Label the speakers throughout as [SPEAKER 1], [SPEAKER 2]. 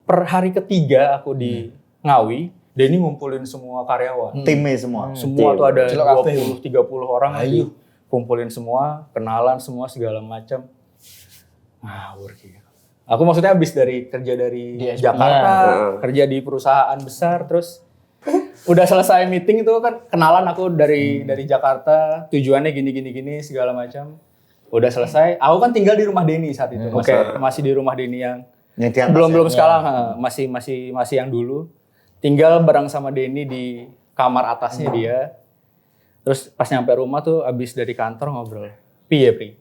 [SPEAKER 1] per hari ketiga aku di Ngawi, Denny ngumpulin semua karyawan.
[SPEAKER 2] Timnya semua.
[SPEAKER 1] Semua tuh ada 20-30 orang. Ayo. Kumpulin semua, kenalan semua segala macam. Ngawur gitu. Aku maksudnya habis kerja dari Jakarta, kerja di perusahaan besar, terus udah selesai meeting itu kan kenalan aku dari Jakarta, tujuannya gini segala macam. Udah selesai, aku kan tinggal di rumah Denny saat itu. Masih di rumah Denny yang belum sekarang, masih yang dulu. Tinggal bareng sama Denny di kamar atasnya dia. Terus pas nyampe rumah tuh abis dari kantor ngobrol. Piye, Pri?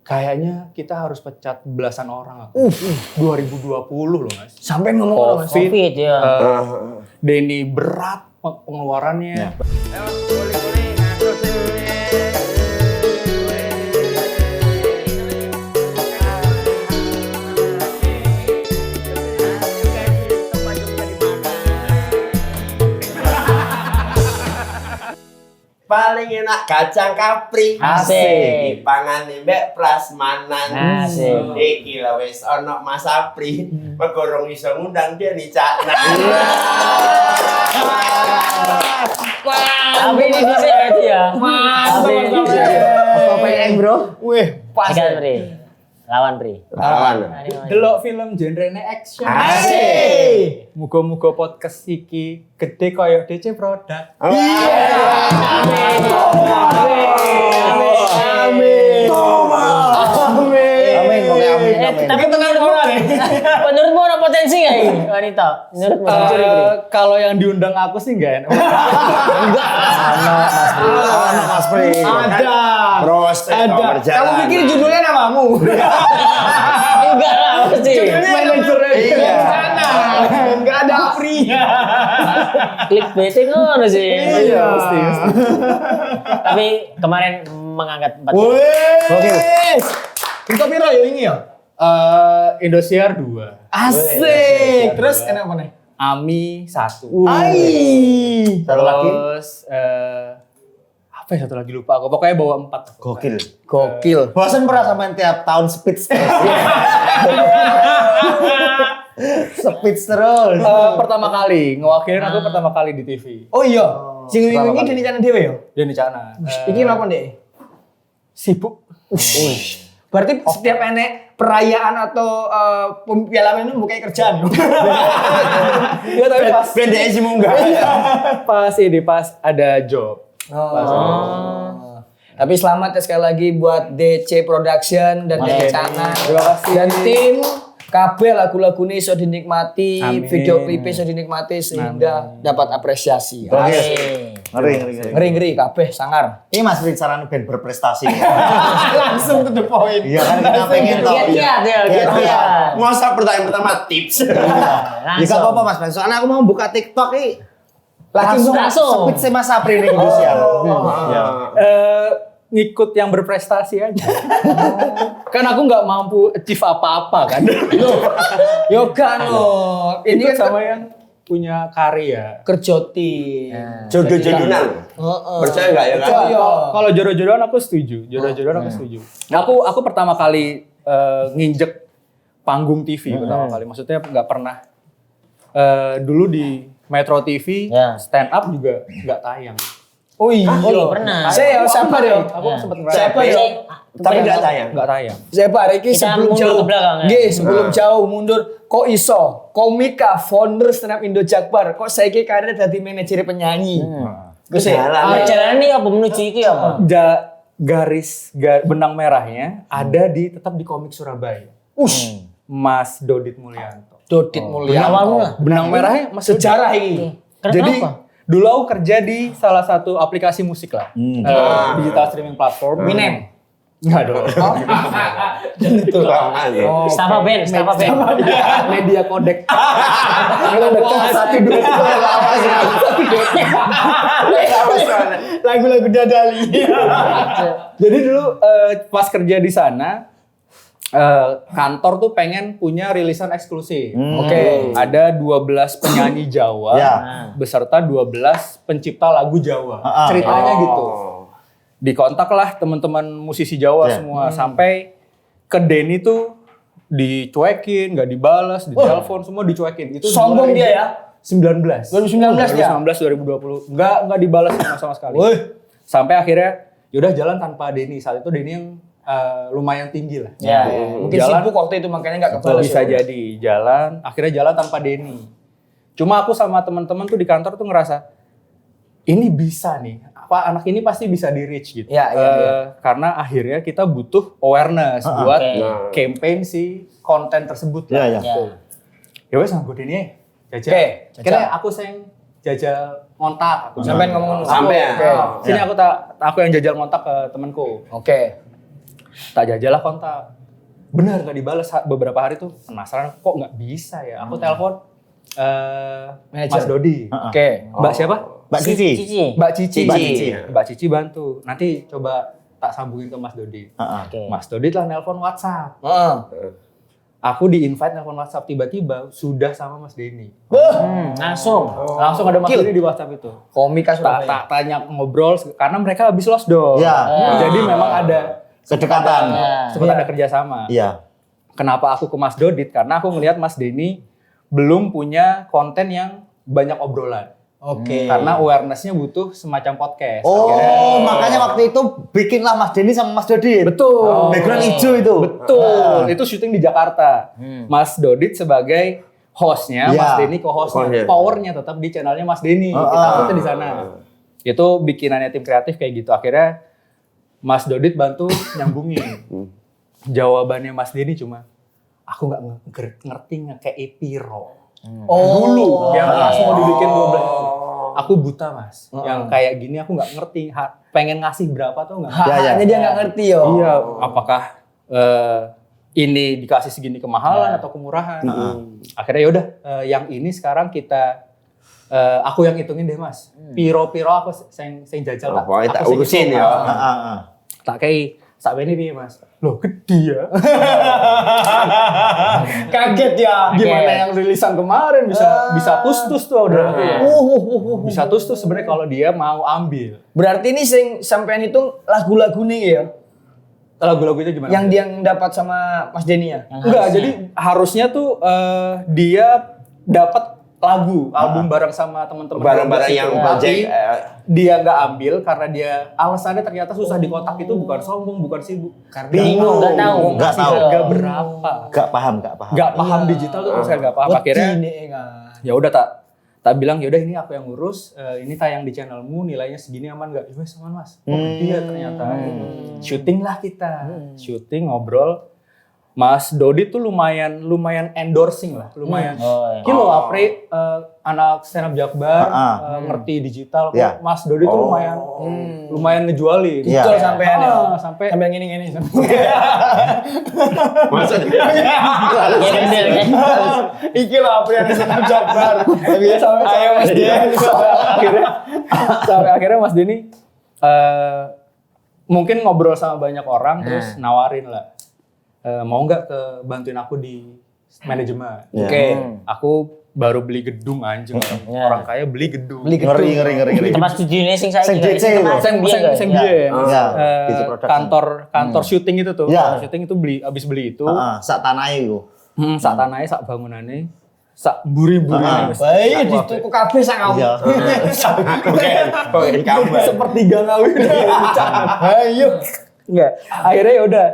[SPEAKER 1] Kayaknya kita harus pecat belasan orang. 2020 loh, Mas.
[SPEAKER 3] Sampai ngomong
[SPEAKER 1] COVID
[SPEAKER 3] ya.
[SPEAKER 1] Denny berat pengeluarannya. Ya.
[SPEAKER 4] Paling enak kacang kapri.
[SPEAKER 3] Asik.
[SPEAKER 4] Dipangani mbek prasmanan.
[SPEAKER 3] Asik.
[SPEAKER 4] Iki lho wis ana Mas Apri. Megorong iso ngundang dia nih Cak.
[SPEAKER 3] Tapi ini sih ya.
[SPEAKER 2] Apa pengen bro?
[SPEAKER 1] Wih, pas.
[SPEAKER 3] Lawan Pri.
[SPEAKER 1] Delok film genrene action.
[SPEAKER 4] Asik.
[SPEAKER 1] Muga-muga podcast iki gede koyo DC Product.
[SPEAKER 4] Amin.
[SPEAKER 3] Tapi menurutmu ada potensi nggak ini wanita? Menurutmu?
[SPEAKER 1] Kalau yang diundang aku sih enggak enak.
[SPEAKER 2] Anak Mas Pri.
[SPEAKER 4] Ada. Proses
[SPEAKER 1] Ada. Kamu pikir judulnya namamu?
[SPEAKER 3] Enggak lah pasti.
[SPEAKER 1] Manajernya
[SPEAKER 4] Iya.
[SPEAKER 1] Enggak ada Apri-nya.
[SPEAKER 3] Clickbaiting ngono sih.
[SPEAKER 1] Iya, pasti.
[SPEAKER 3] Tapi kemarin mengangkat 4.
[SPEAKER 1] Oke. Kita piro ya ini ya? Indosiar 2.
[SPEAKER 5] Asik. Terus enak apa nih?
[SPEAKER 1] Ami 1.
[SPEAKER 2] Satu lagi.
[SPEAKER 1] Terus apa ya satu lagi lupa aku. Pokoknya bawa 4.
[SPEAKER 2] Gokil. Bosan pernah sama tiap tahun speech. Speech terus.
[SPEAKER 1] Pertama kali ngewakilin aku pertama kali di TV.
[SPEAKER 5] Oh iya. Sing wingi Deni Cana dhewe ya?
[SPEAKER 1] Deni Cana.
[SPEAKER 5] Iki lho apa, Dek?
[SPEAKER 1] Sibuk.
[SPEAKER 5] Berarti setiap enek perayaan atau piala itu bukan kerjaan.
[SPEAKER 1] Iya tapi pas
[SPEAKER 4] Beda sih munggah.
[SPEAKER 1] pas ada job.
[SPEAKER 5] Tapi selamat ya sekali lagi buat DC Production dan Deni Cana.
[SPEAKER 1] Terima kasih.
[SPEAKER 5] Dan tim kabeh lagu-lagune iso dinikmati,
[SPEAKER 1] Amin.
[SPEAKER 5] video klip iso dinikmati sehingga dapat apresiasi. Ngeri kabeh sangar.
[SPEAKER 2] Ini Mas Pri caranya ben berprestasi.
[SPEAKER 5] Langsung to the point.
[SPEAKER 2] Iya kan kita pengen tahu.
[SPEAKER 3] Giat.
[SPEAKER 4] Masa pertanyaan pertama tips.
[SPEAKER 2] Ya gak apa-apa Mas Pri. Soalnya aku mau buka TikTok nih.
[SPEAKER 3] Langsung.
[SPEAKER 2] Speech sama Mas Apri nih Indonesia.
[SPEAKER 1] Ngikut yang berprestasi aja. Kan aku nggak mampu achieve apa-apa kan.
[SPEAKER 5] Yo kan lo.
[SPEAKER 1] Ini
[SPEAKER 5] Ini
[SPEAKER 1] sama yang punya karya.
[SPEAKER 5] kerja tim.
[SPEAKER 4] Jodoh-jodohan. Percaya nggak ya kan?
[SPEAKER 1] Kalau jodoh-jodohan aku setuju. Jodoh-jodohan aku setuju. Nah, aku pertama kali nginjek panggung TV pertama kali. Maksudnya nggak pernah. Dulu di Metro TV stand up juga nggak tayang.
[SPEAKER 5] Oh iya.
[SPEAKER 3] Pernah.
[SPEAKER 5] Saya siapa ya?
[SPEAKER 1] Aku sempat
[SPEAKER 5] Siapa ya?
[SPEAKER 4] Tapi nggak tayang.
[SPEAKER 1] nggak tayang.
[SPEAKER 5] Siapa Reki
[SPEAKER 3] Kita
[SPEAKER 5] sebelum
[SPEAKER 3] mundur
[SPEAKER 5] jauh
[SPEAKER 3] ke belakang, ya?
[SPEAKER 5] Nggih, sebelum jauh mundur. Kok iso? Komika, founder stand up Indo Jakbar. Kok saiki karir dadi manajer penyanyi? Gus
[SPEAKER 3] Perjalanan ini apa menuju iki apa?
[SPEAKER 1] Garis benang merahnya ada tetap di komik Surabaya. Mas Dodit Mulyanto.
[SPEAKER 5] Dodit Mulia.
[SPEAKER 3] Awalmu lah.
[SPEAKER 1] Benang merahnya Mas Dodit.
[SPEAKER 5] Sejarah ini.
[SPEAKER 1] Jadi
[SPEAKER 3] Kenapa?
[SPEAKER 1] dulu aku kerja di salah satu aplikasi musik lah, digital streaming platform.
[SPEAKER 5] Winem.
[SPEAKER 1] Enggak dong.
[SPEAKER 4] Itu lama ya.
[SPEAKER 3] Stapa band.
[SPEAKER 1] Media Codec.
[SPEAKER 5] Satu dua tiga lagu-lagu dadali.
[SPEAKER 1] Jadi dulu pas kerja di sana, kantor tuh pengen punya rilisan eksklusif.
[SPEAKER 5] Oke.
[SPEAKER 1] Ada 12 penyanyi Jawa beserta 12 pencipta lagu Jawa. Ceritanya gitu. Dikontak lah teman-teman musisi Jawa semua sampai ke Denny tuh dicuekin, nggak dibalas, ditelepon, semua dicuekin. Itu
[SPEAKER 5] Sombong dia ya.
[SPEAKER 1] 19.
[SPEAKER 5] 2019 ya?
[SPEAKER 1] 2020. Nggak dibalas sama sekali. Sampai akhirnya yaudah jalan tanpa Denny. Saat itu Denny yang lumayan tinggi lah.
[SPEAKER 3] Ya.
[SPEAKER 5] Mungkin
[SPEAKER 1] Jalan-
[SPEAKER 5] sibuk waktu itu makanya nggak kebalas.
[SPEAKER 1] Bisa
[SPEAKER 5] ya.
[SPEAKER 1] jadi akhirnya jalan tanpa Denny. Cuma aku sama teman-teman tuh di kantor tuh ngerasa ini bisa nih, anak ini pasti bisa di reach gitu.
[SPEAKER 5] Ya,
[SPEAKER 1] Karena akhirnya kita butuh awareness buat
[SPEAKER 3] Oke.
[SPEAKER 1] campaign si konten tersebut lah.
[SPEAKER 2] Iya, iya.
[SPEAKER 3] Ya.
[SPEAKER 1] Ya wes nganggo Denny jajal.
[SPEAKER 5] Oke, jajal.
[SPEAKER 1] Kira aku sing jajal ngontak.
[SPEAKER 5] Sampai ngomong
[SPEAKER 4] Sampai ya?
[SPEAKER 5] Oke.
[SPEAKER 1] Sini aku yang jajal ngontak ke temanku.
[SPEAKER 5] Oke.
[SPEAKER 1] Tak jajal lah kontak. Benar gak dibalas beberapa hari tuh penasaran kok nggak bisa ya. Aku telepon
[SPEAKER 5] Manajer.
[SPEAKER 1] Mas Dodi.
[SPEAKER 5] Oke.
[SPEAKER 1] Mbak siapa?
[SPEAKER 2] Mbak Cici.
[SPEAKER 3] Cici.
[SPEAKER 1] Mbak Cici.
[SPEAKER 2] Mbak Cici.
[SPEAKER 1] Mbak Cici bantu. Nanti coba tak sambungin ke Mas Dodi.
[SPEAKER 2] Heeh.
[SPEAKER 3] Oke.
[SPEAKER 1] Mas Dodi telah nelpon WhatsApp.
[SPEAKER 5] Heeh.
[SPEAKER 1] Aku di-invite nelpon WhatsApp, tiba-tiba sudah sama Mas Denny.
[SPEAKER 3] Langsung.
[SPEAKER 1] Langsung ada Mas
[SPEAKER 5] Kill.
[SPEAKER 1] Denny di WhatsApp itu.
[SPEAKER 5] Komika
[SPEAKER 1] Tak
[SPEAKER 5] Surabaya.
[SPEAKER 1] tanya ngobrol karena mereka habis lost dong.
[SPEAKER 2] Iya.
[SPEAKER 1] Jadi memang ada
[SPEAKER 2] Kedekatan.
[SPEAKER 1] sempat ada kerjasama.
[SPEAKER 2] Iya.
[SPEAKER 1] Kenapa aku ke Mas Dodit? Karena aku ngelihat Mas Denny belum punya konten yang banyak obrolan.
[SPEAKER 5] Oke.
[SPEAKER 1] Karena awareness-nya butuh semacam podcast.
[SPEAKER 2] Oh,
[SPEAKER 1] Akhirnya-
[SPEAKER 2] makanya waktu itu bikinlah Mas Denny sama Mas Dodit.
[SPEAKER 1] Betul.
[SPEAKER 2] Background hijau itu.
[SPEAKER 1] Betul. Itu syuting di Jakarta. Mas Dodit sebagai hostnya,
[SPEAKER 2] Iya.
[SPEAKER 1] Mas Denny co-hostnya.
[SPEAKER 4] Co-hostnya.
[SPEAKER 1] Powernya tetap di channelnya Mas Denny. Kita uploadnya di sana. Itu bikinannya tim kreatif kayak gitu. Akhirnya Mas Dodit bantu nyambungin. Jawabannya Mas Denny cuma, aku nggak ngerti ngekei piro. Dulu yang langsung mau dibikin 12 itu. Aku buta mas, yang kayak gini aku nggak ngerti. Pengen ngasih berapa tuh nggak?
[SPEAKER 5] Hanya dia nggak ngerti yo.
[SPEAKER 1] Iya, apakah ini dikasih segini kemahalan atau kemurahan? Akhirnya yaudah, yang ini sekarang kita aku yang hitungin deh mas. Piro-piro aku sing jajal tak.
[SPEAKER 4] Pokoknya tak
[SPEAKER 1] aku sing
[SPEAKER 4] urusin
[SPEAKER 1] hitung.
[SPEAKER 4] ya.
[SPEAKER 2] Heeh.
[SPEAKER 1] Tak kayak sak ini piye mas? Loh gede ya.
[SPEAKER 5] Kaget ya.
[SPEAKER 1] Gimana yang rilisan kemarin bisa tus-tus tuh udah. Bisa tus-tus sebenarnya kalau dia mau ambil.
[SPEAKER 5] Berarti ini sing sampean itu lagu-lagu nih ya.
[SPEAKER 1] Lagu-lagu itu gimana?
[SPEAKER 5] Yang dia dapat sama Mas Denny ya.
[SPEAKER 1] Enggak, jadi harusnya tuh dia dapat lagu album bareng sama teman-teman
[SPEAKER 4] Barang-barang yang
[SPEAKER 1] tapi
[SPEAKER 4] project.
[SPEAKER 1] dia nggak ambil karena dia alasannya ternyata susah di kotak itu bukan sombong, bukan sibuk.
[SPEAKER 3] Bingung, nggak tahu.
[SPEAKER 2] Nggak tahu.
[SPEAKER 1] Harga berapa?
[SPEAKER 2] Gak paham.
[SPEAKER 1] Nggak paham digital tuh saya nggak paham. Akhirnya ya udah tak bilang yaudah ini aku yang ngurus, ini tayang di channelmu, nilainya segini aman nggak? Ya wes aman mas. Oh dia ternyata. Syuting lah kita, syuting ngobrol. Mas Dodi tuh lumayan endorsing lah, lumayan. Kilo Apri anak stand up Jakbar ngerti digital kok.
[SPEAKER 2] Iya.
[SPEAKER 1] Mas Dodi tuh lumayan ngejualin.
[SPEAKER 2] Iya.
[SPEAKER 5] Betul sampean ya.
[SPEAKER 1] Sampai
[SPEAKER 5] Sampai gini.
[SPEAKER 4] Maksudnya.
[SPEAKER 3] Ya bener kan.
[SPEAKER 5] Iki lah apa yang senang Jakbar.
[SPEAKER 1] sampai
[SPEAKER 5] Ayo, Mas Denny.
[SPEAKER 1] sampai akhirnya Mas Denny mungkin ngobrol sama banyak orang terus nawarin lah. Mau nggak ke bantuin aku di manajemen?
[SPEAKER 2] Iya.
[SPEAKER 1] Oke, aku baru beli gedung anjing. Orang kaya beli gedung.
[SPEAKER 2] Ngeri.
[SPEAKER 3] Tempat studio sing saya
[SPEAKER 2] Sing DC itu.
[SPEAKER 1] Seng biyen.
[SPEAKER 2] Iya, DC production.
[SPEAKER 1] Kantor syuting itu tuh.
[SPEAKER 2] Iya.
[SPEAKER 1] Syuting itu abis beli itu.
[SPEAKER 2] Sak tanah itu.
[SPEAKER 1] Sak tanahnya, sak bangunannya, sak buri-buri.
[SPEAKER 5] Baik di tuku kabeh sak kamu.
[SPEAKER 2] Iya.
[SPEAKER 4] Oke, kabar.
[SPEAKER 1] Sepertiga ngawin.
[SPEAKER 5] Ayo.
[SPEAKER 1] Enggak. Akhirnya ya udah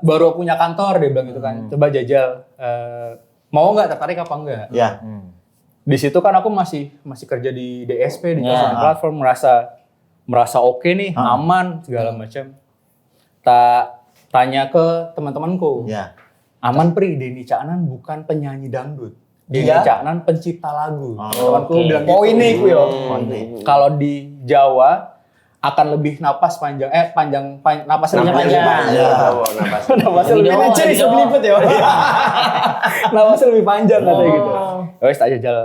[SPEAKER 1] baru punya kantor dia bilang gitu kan. Coba jajal mau nggak tertarik apa enggak?
[SPEAKER 2] Ya.
[SPEAKER 1] Di situ kan aku masih kerja di DSP di platform merasa oke nih, aman segala macam. Tak tanya ke teman-temanku.
[SPEAKER 2] Ya.
[SPEAKER 1] Aman Pri, Denny Caknan bukan penyanyi dangdut. Denny
[SPEAKER 5] Iya.
[SPEAKER 1] Caknan pencipta lagu. Temanku bilang gitu.
[SPEAKER 5] Oh ini ku yo.
[SPEAKER 1] Kalau di Jawa akan lebih napas panjang napasnya lebih
[SPEAKER 3] Panjang.
[SPEAKER 1] panjang.
[SPEAKER 2] Ya.
[SPEAKER 1] Napasnya lebih
[SPEAKER 3] Jawa,
[SPEAKER 5] Manajer
[SPEAKER 3] di
[SPEAKER 5] iso
[SPEAKER 3] Jawa.
[SPEAKER 5] belibet ya.
[SPEAKER 1] napasnya lebih panjang katanya gitu. Wes tak jajal.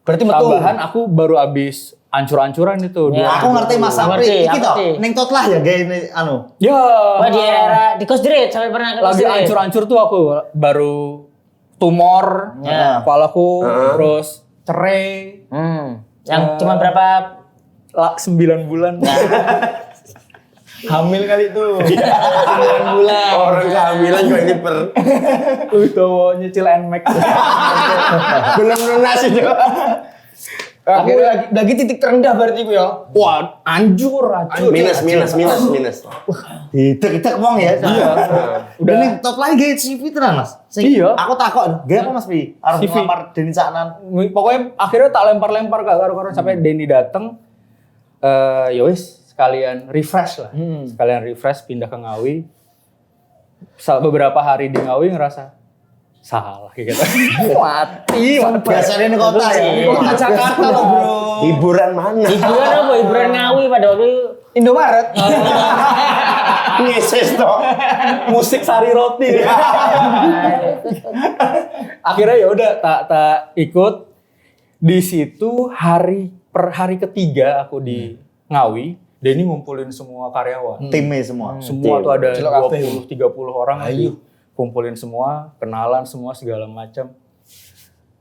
[SPEAKER 5] Berarti metu.
[SPEAKER 1] Tambahan aku baru habis ancur-ancuran itu.
[SPEAKER 3] Ya.
[SPEAKER 2] Aku ngerti Mas Sapri.
[SPEAKER 3] Ngerti,
[SPEAKER 2] Iki toh,
[SPEAKER 3] ngerti.
[SPEAKER 2] ning tot lah ya gaya ini anu.
[SPEAKER 1] Ya.
[SPEAKER 3] Wah di era di Kosdret sampai pernah ke
[SPEAKER 1] Lagi
[SPEAKER 3] Kosdret.
[SPEAKER 1] ancur-ancur tuh aku baru tumor,
[SPEAKER 3] Ya.
[SPEAKER 1] kepalaku, terus cerai,
[SPEAKER 3] Yang cuma berapa
[SPEAKER 1] 9 bulan.
[SPEAKER 2] Hamil kali itu.
[SPEAKER 3] 9 bulan.
[SPEAKER 4] Orang kehamilan juga kiper.
[SPEAKER 1] Udah nyicil NMAX.
[SPEAKER 4] Belum lunas itu.
[SPEAKER 5] Aku lagi titik terendah berarti gue ya.
[SPEAKER 1] Wah, anjur.
[SPEAKER 4] Minus.
[SPEAKER 2] Didek-dek wong ya. Iya. Udah nih top lagi gaya CV tenan Mas.
[SPEAKER 1] Iya.
[SPEAKER 2] Aku takut, gaya apa Mas Pi? Harus
[SPEAKER 1] CV.
[SPEAKER 2] ngelamar Denny Caknan.
[SPEAKER 1] Pokoknya akhirnya tak lempar-lempar ke karo-karo sampai Denny dateng. Ya wis sekalian refresh lah. Sekalian refresh pindah ke Ngawi. Beberapa hari di Ngawi ngerasa salah gitu. Mati.
[SPEAKER 2] Biasanya ini kota ya.
[SPEAKER 3] Iya.
[SPEAKER 2] Kota Jakarta loh bro.
[SPEAKER 4] Hiburan mana?
[SPEAKER 3] Hiburan apa? Hiburan Ngawi pada waktu itu.
[SPEAKER 5] Indomaret.
[SPEAKER 4] Ngeses toh.
[SPEAKER 1] Musik sari roti. Akhirnya ya udah tak ikut. Di situ per hari ketiga aku di Ngawi, Denny ngumpulin semua karyawan.
[SPEAKER 2] Timnya semua.
[SPEAKER 1] Semua tuh ada
[SPEAKER 5] Celok
[SPEAKER 1] 20-30 orang. Kumpulin semua, kenalan semua segala macam.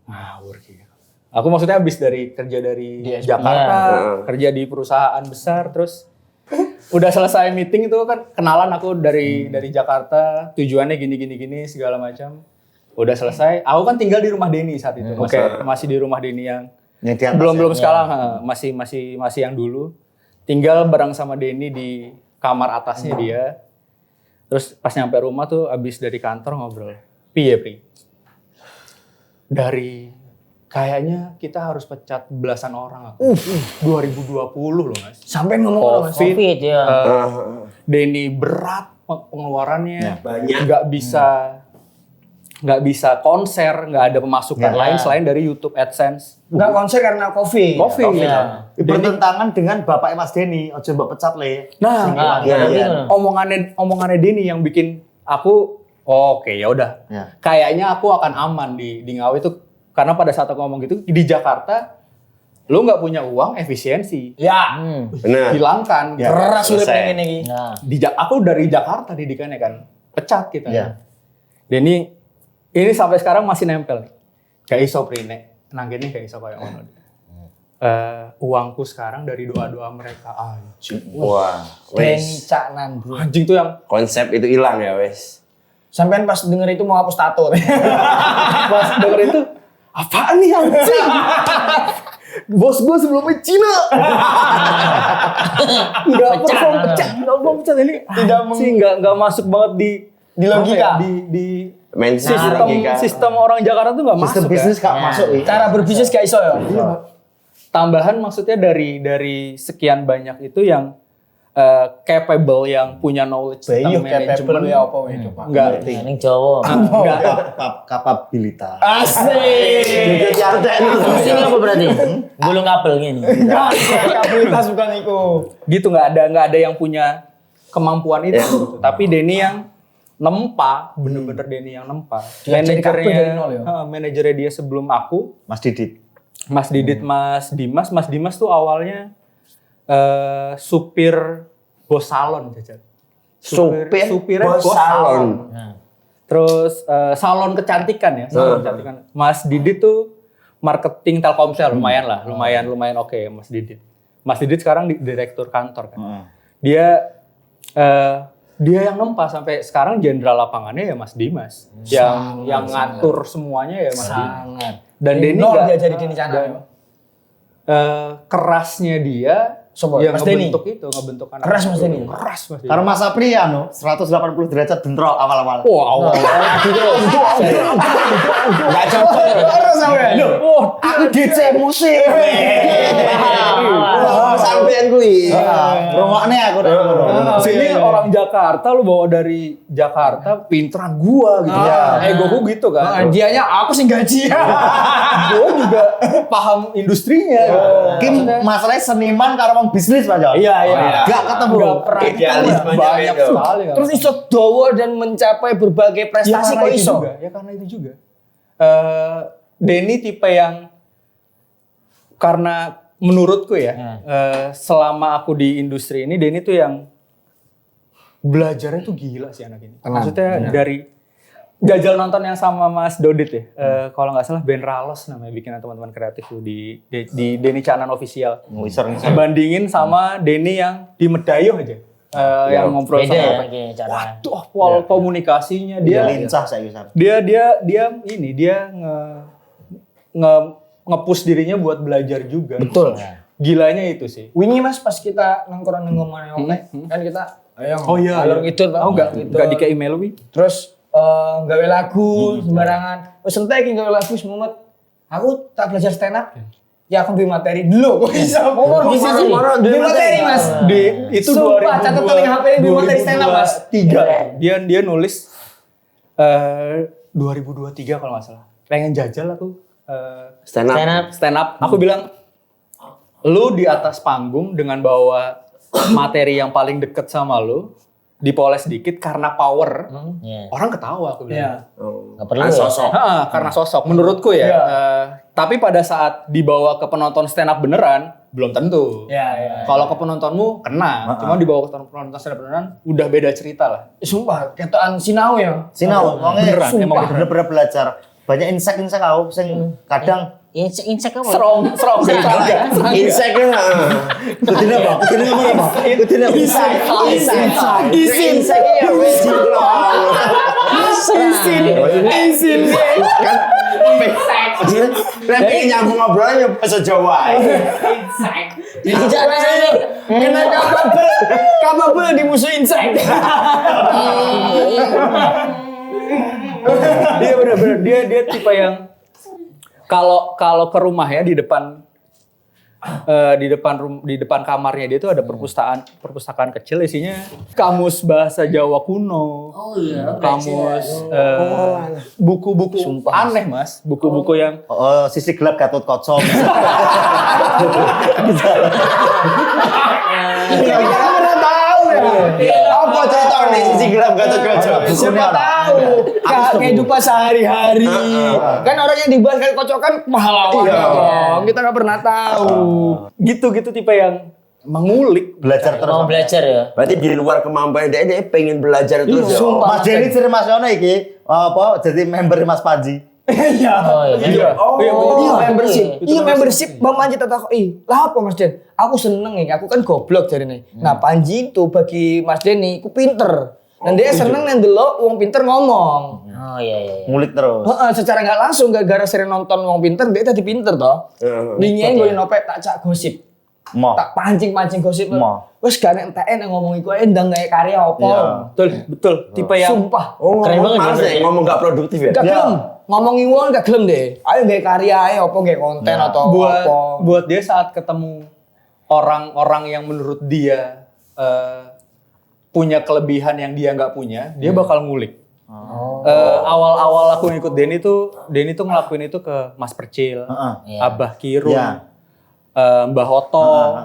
[SPEAKER 1] Ngawur gitu. Aku maksudnya habis kerja dari Jakarta, kerja di perusahaan besar, terus udah selesai meeting itu kan kenalan aku dari Jakarta, tujuannya gini segala macam. Udah selesai, aku kan tinggal di rumah Denny saat itu. Masih di rumah Denny yang belum sekarang, masih yang dulu. Tinggal bareng sama Denny di kamar atasnya dia. Terus pas nyampe rumah tuh abis dari kantor ngobrol. Piye, Pri? Kayaknya kita harus pecat belasan orang. 2020 loh, Mas.
[SPEAKER 5] Sampai ngomong Mas.
[SPEAKER 3] Covid ya.
[SPEAKER 1] Denny berat pengeluarannya.
[SPEAKER 4] Banyak.
[SPEAKER 1] Nggak bisa konser, nggak ada pemasukan lain selain dari YouTube AdSense.
[SPEAKER 5] Enggak konser karena Covid.
[SPEAKER 3] Ya.
[SPEAKER 2] Bertentangan dengan bapaknya Mas Denny. Ojo mbok pecat le.
[SPEAKER 1] Nah, omongannya Denny yang bikin aku oke, ya udah.
[SPEAKER 2] Ya.
[SPEAKER 1] Kayaknya aku akan aman di Ngawi itu karena pada saat aku ngomong gitu di Jakarta lu nggak punya uang efisiensi.
[SPEAKER 5] Ya.
[SPEAKER 4] Benar.
[SPEAKER 1] Hilangkan.
[SPEAKER 2] Ya.
[SPEAKER 5] Keras sulit
[SPEAKER 2] selesai.
[SPEAKER 5] pengen ini.
[SPEAKER 3] Nah.
[SPEAKER 1] Aku dari Jakarta didikannya kan. Pecat kita.
[SPEAKER 2] Ya.
[SPEAKER 1] Denny ini sampai sekarang masih nempel nih. Gak iso Prine. Nanggini gak iso kayak ngono. Uangku sekarang dari doa-doa mereka. Anjing.
[SPEAKER 4] Wah,
[SPEAKER 5] Denny
[SPEAKER 4] wes.
[SPEAKER 5] Caknan bro.
[SPEAKER 1] Anjing tuh yang
[SPEAKER 4] Konsep itu hilang ya, wes.
[SPEAKER 5] Sampean pas denger itu mau hapus tato.
[SPEAKER 1] pas denger itu, apaan nih anjing? Bos gue sebelumnya Cina. Enggak perform pecat ini. Enggak masuk banget di
[SPEAKER 5] logika.
[SPEAKER 1] Di
[SPEAKER 4] Logika.
[SPEAKER 1] sistem orang Jakarta tuh enggak masuk.
[SPEAKER 2] Sistem bisnis gak masuk ya.
[SPEAKER 5] Cara berbisnis gak iso ya.
[SPEAKER 1] Tambahan maksudnya dari sekian banyak itu yang capable, yang punya knowledge tentang manajemen
[SPEAKER 5] ya apa itu Pak.
[SPEAKER 1] enggak
[SPEAKER 3] Ini Jawa.
[SPEAKER 1] enggak
[SPEAKER 2] Kapabilitas.
[SPEAKER 5] Asik.
[SPEAKER 3] Ini apa berarti? Gulung apel gini.
[SPEAKER 5] Kapabilitas bukan itu.
[SPEAKER 1] gitu, nggak ada yang punya kemampuan itu gitu. Tapi Denny yang nempa, bener-bener Denny yang nempa.
[SPEAKER 5] Dia jadi kabel dari nol ya?
[SPEAKER 1] Manajernya dia sebelum aku,
[SPEAKER 2] Mas Didit.
[SPEAKER 1] Mas Didit, Mas Dimas tuh awalnya supir bos salon, Cacat. Supirnya
[SPEAKER 4] bos salon.
[SPEAKER 1] Terus salon kecantikan ya, salon kecantikan. Mas Didit tuh marketing Telkomsel, lumayan oke ya Mas Didit. Mas Didit sekarang direktur kantor kan. Dia yang nempa sampai sekarang jenderal lapangannya ya Mas Dimas. Yang ngatur semuanya ya Mas Dimas. Dan Denny
[SPEAKER 5] dia jadi Denny Caknan.
[SPEAKER 1] Kerasnya dia yang
[SPEAKER 5] Mas Denny.
[SPEAKER 1] ngebentuk anak.
[SPEAKER 5] Keras Mas Denny.
[SPEAKER 1] Keras Mas Denny.
[SPEAKER 2] Karena Mas Apri ya 180 derajat bentrok awal-awal.
[SPEAKER 1] Wow.
[SPEAKER 2] Enggak coba.
[SPEAKER 5] Terus sampean.
[SPEAKER 2] Aku DC musik. Sampean kuwi. Rungokne aku nek ngono.
[SPEAKER 1] Sini orang Jakarta, lu bawa dari Jakarta, pinteran gua gitu. Egoku gitu kan.
[SPEAKER 5] Dianya aku sih gaji.
[SPEAKER 1] Gua juga paham industrinya.
[SPEAKER 2] Kim masalahnya seniman karo wong bisnis Pak Jo.
[SPEAKER 1] Iya.
[SPEAKER 2] Gak ketemu.
[SPEAKER 1] Gak pernah
[SPEAKER 4] Idealismenya
[SPEAKER 1] banyak
[SPEAKER 4] beda.
[SPEAKER 1] sekali. kan.
[SPEAKER 5] Terus iso dawa dan mencapai berbagai prestasi kok iso.
[SPEAKER 1] Karena itu juga. Denny tipe yang karena menurutku ya, selama aku di industri ini, Denny tuh yang belajarnya tuh gila sih anak ini. Maksudnya dari jajal nonton yang sama Mas Dodit ya, kalau nggak salah Ben Ralos namanya bikinan teman-teman kreatif tuh di Denny Caknan Official. Bandingin sama Denny yang di Medayo aja. yang ngobrol
[SPEAKER 3] Beda ya
[SPEAKER 1] sama
[SPEAKER 3] kayak cara.
[SPEAKER 1] Waduh, pola komunikasinya
[SPEAKER 2] Dia
[SPEAKER 1] dia
[SPEAKER 2] lincah saya bisa.
[SPEAKER 1] dia nge-push dirinya buat belajar juga.
[SPEAKER 5] Betul.
[SPEAKER 1] Gilanya itu sih.
[SPEAKER 5] Wingi Mas pas kita nongkrong ngomongin kan kita ayo
[SPEAKER 1] Oh iya,
[SPEAKER 5] alur
[SPEAKER 1] iya.
[SPEAKER 5] ngidul
[SPEAKER 1] Aku enggak dikei email wi.
[SPEAKER 5] Terus gawe lagu sembarangan. Wis entek iki gawe lagu semumet. Aku tak belajar stand up. Ya aku duwe materi dulu kok bisa. Bisa sih. Duwe materi Mas.
[SPEAKER 1] Itu
[SPEAKER 5] Sumpah, catatan yang HP ini duwe materi stand up Mas.
[SPEAKER 1] 3. Dia nulis 2023 kalau nggak salah. Pengen jajal aku
[SPEAKER 4] Stand up.
[SPEAKER 3] Stand up.
[SPEAKER 1] stand up. Aku bilang lu di atas panggung dengan bawa materi yang paling deket sama lu, dipoles dikit karena power.
[SPEAKER 3] Iya.
[SPEAKER 1] Orang ketawa aku bilang.
[SPEAKER 3] Enggak perlu.
[SPEAKER 4] Kan sosok.
[SPEAKER 1] Karena sosok menurutku ya. Tapi pada saat dibawa ke penonton stand up beneran belum tentu.
[SPEAKER 5] Ya.
[SPEAKER 1] Kalau ke penontonmu kena, cuma dibawa ke penonton stand up beneran udah beda cerita lah.
[SPEAKER 5] Sumpah, ketaan sinau ya.
[SPEAKER 2] Sinau, wongnya
[SPEAKER 1] Beneran, emang
[SPEAKER 2] bener-bener belajar. Banyak insek-insek aku sing kadang
[SPEAKER 3] Insek apa?
[SPEAKER 1] Strong.
[SPEAKER 4] Inseknya.
[SPEAKER 2] kudune apa? Kudune ngomong apa? Kudune apa?
[SPEAKER 4] Inseknya ya wes
[SPEAKER 5] Isin.
[SPEAKER 4] kan. Tapi nyambung ngobrolnya bahasa Jawa.
[SPEAKER 3] Di sana ini.
[SPEAKER 5] Kena kapabel dimusuhin insek.
[SPEAKER 1] Dia bener-bener dia tipe yang kalau ke rumah ya di depan kamarnya dia tuh ada perpustakaan kecil isinya kamus bahasa Jawa kuno.
[SPEAKER 3] Oh iya.
[SPEAKER 1] Kamus buku-buku aneh Mas, buku-buku yang
[SPEAKER 2] Oh, sisi gelap Gatot Kaca.
[SPEAKER 5] Kita pernah tahu ya.
[SPEAKER 4] Apa cerita nih sisi gelap Gatot Kaca?
[SPEAKER 5] Siapa tahu kehidupan sehari-hari. Kan orang yang dibahas kayak kocokan pahlawan dong. Kita nggak pernah tahu.
[SPEAKER 1] gitu tipe yang mengulik.
[SPEAKER 2] Belajar terus.
[SPEAKER 3] Mau belajar ya.
[SPEAKER 4] Berarti di luar kemampuan dia pengen belajar terus. ya?
[SPEAKER 2] Mas Denny cerita Mas Yono iki apa jadi member Mas Panji.
[SPEAKER 5] Iya.
[SPEAKER 3] Oh iya.
[SPEAKER 5] Iya membership. Iya membership. Bang Panji tak tahu. Lah apa Mas Den? Aku seneng nih. Aku kan goblok jadi nih. Nah Panji itu bagi Mas Denny, aku pinter. Dan dia seneng ndelok wong pinter ngomong.
[SPEAKER 3] Oh iya.
[SPEAKER 2] Ngulik terus.
[SPEAKER 5] Heeh, secara nggak langsung gara-gara sering nonton wong pinter dia tadi pinter toh. Wingi gue nopek tak cak gosip.
[SPEAKER 2] Mo.
[SPEAKER 5] Tak pancing gosip.
[SPEAKER 2] Mo.
[SPEAKER 5] Wes gak nek entek nek ngomong iku ae ndang gawe karya apa.
[SPEAKER 1] Betul. Tipe yang
[SPEAKER 5] Sumpah.
[SPEAKER 3] Keren banget,
[SPEAKER 4] Males
[SPEAKER 3] keren.
[SPEAKER 4] ya ngomong gak produktif ya.
[SPEAKER 5] Gak gelem. Ngomongin wong gak gelem deh. Ayo gawe karya ae apa gawe konten atau apa.
[SPEAKER 1] buat dia saat ketemu orang-orang yang menurut dia punya kelebihan yang dia nggak punya, dia bakal ngulik. Awal-awal aku ngikut Denny tuh ngelakuin itu ke Mas Percil,
[SPEAKER 2] Heeh.
[SPEAKER 1] Abah Kirung,
[SPEAKER 2] Iya.
[SPEAKER 1] Mbah Hoto,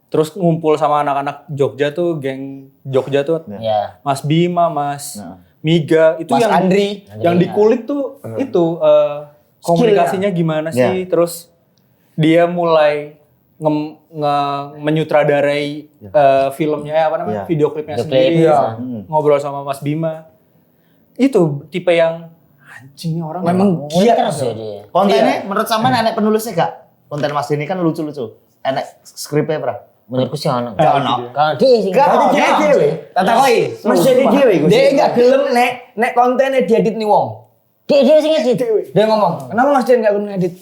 [SPEAKER 1] terus ngumpul sama anak-anak Jogja tuh, geng Jogja tuh,
[SPEAKER 3] Iya.
[SPEAKER 1] Mas Bima, Mas Miga, itu
[SPEAKER 5] Mas
[SPEAKER 1] yang
[SPEAKER 5] Andri.
[SPEAKER 1] yang dikulik tuh itu komunikasinya gimana sih,
[SPEAKER 2] Ya.
[SPEAKER 1] terus dia mulai menyutradarai filmnya apa namanya,
[SPEAKER 2] Ya.
[SPEAKER 1] video klipnya
[SPEAKER 3] Video
[SPEAKER 1] sendiri,
[SPEAKER 3] klip, ya.
[SPEAKER 1] ngobrol sama Mas Bima, itu tipe yang anjing nih orang
[SPEAKER 5] Memang
[SPEAKER 3] Giat
[SPEAKER 5] giat
[SPEAKER 3] terus ya dia.
[SPEAKER 2] Kontennya menurut sampean enek penulisnya gak? Konten Mas Denny kan lucu-lucu. Enek skripnya berapa?
[SPEAKER 3] Menurutku sih ono.
[SPEAKER 2] Gak ono.
[SPEAKER 3] Kan dia sih.
[SPEAKER 5] Gak dia dhewe. Tak takoki. Mas jadi dhewe iku. Dia gak gelem nek kontene diedit nih wong.
[SPEAKER 3] Dia sing ngedit.
[SPEAKER 5] Dia ngomong, "Kenapa Mas Den gak gelem ngedit?"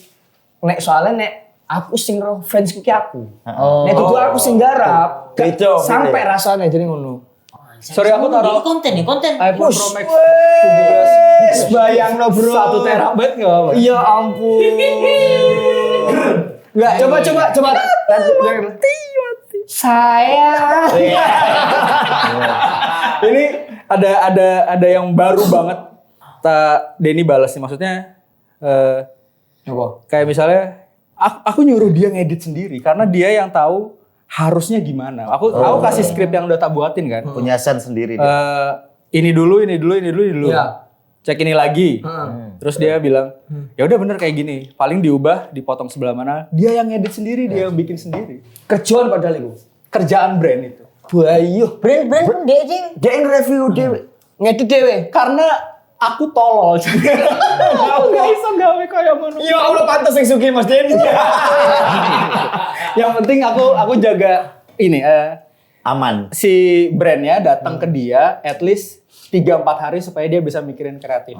[SPEAKER 5] Nek soalnya nek aku sing roh fans ki aku.
[SPEAKER 3] Oh.
[SPEAKER 5] Nek dudu aku sing garap, gak
[SPEAKER 4] Beda,
[SPEAKER 5] sampai
[SPEAKER 4] beda.
[SPEAKER 5] rasanya jadi ngono.
[SPEAKER 1] Sorry, aku taruh
[SPEAKER 3] Ini konten.
[SPEAKER 1] iPhone
[SPEAKER 5] Push.
[SPEAKER 1] Pro Max
[SPEAKER 5] Wes, bayangno bro.
[SPEAKER 1] 1 terabyte nggak apa-apa.
[SPEAKER 5] Iya ampun. Enggak, coba. Saya.
[SPEAKER 1] Ini ada yang baru banget. Denny balas nih, maksudnya
[SPEAKER 5] Apa?
[SPEAKER 1] kayak misalnya aku nyuruh dia ngedit sendiri karena dia yang tahu harusnya gimana. Aku kasih skrip yang udah tak buatin kan.
[SPEAKER 2] Punya sense sendiri.
[SPEAKER 1] Ini dulu.
[SPEAKER 5] Iya.
[SPEAKER 1] Cek ini lagi. Terus dia bilang, ya udah bener kayak gini. Paling diubah, dipotong sebelah mana. Dia yang ngedit sendiri, dia yang bikin sendiri.
[SPEAKER 5] Kerjaan padahal itu.
[SPEAKER 1] Kerjaan brand itu.
[SPEAKER 5] Bayu.
[SPEAKER 3] Brand dia sih.
[SPEAKER 5] Dia yang review dhewe. Ngedit dhewe.
[SPEAKER 1] Karena aku tolol. Aku gak bisa gawe kayak mana.
[SPEAKER 5] Ya Allah pantas yang suki Mas Den.
[SPEAKER 1] Yang penting aku jaga ini
[SPEAKER 2] Aman.
[SPEAKER 1] si brandnya datang ke dia at least 3-4 hari supaya dia bisa mikirin kreatif.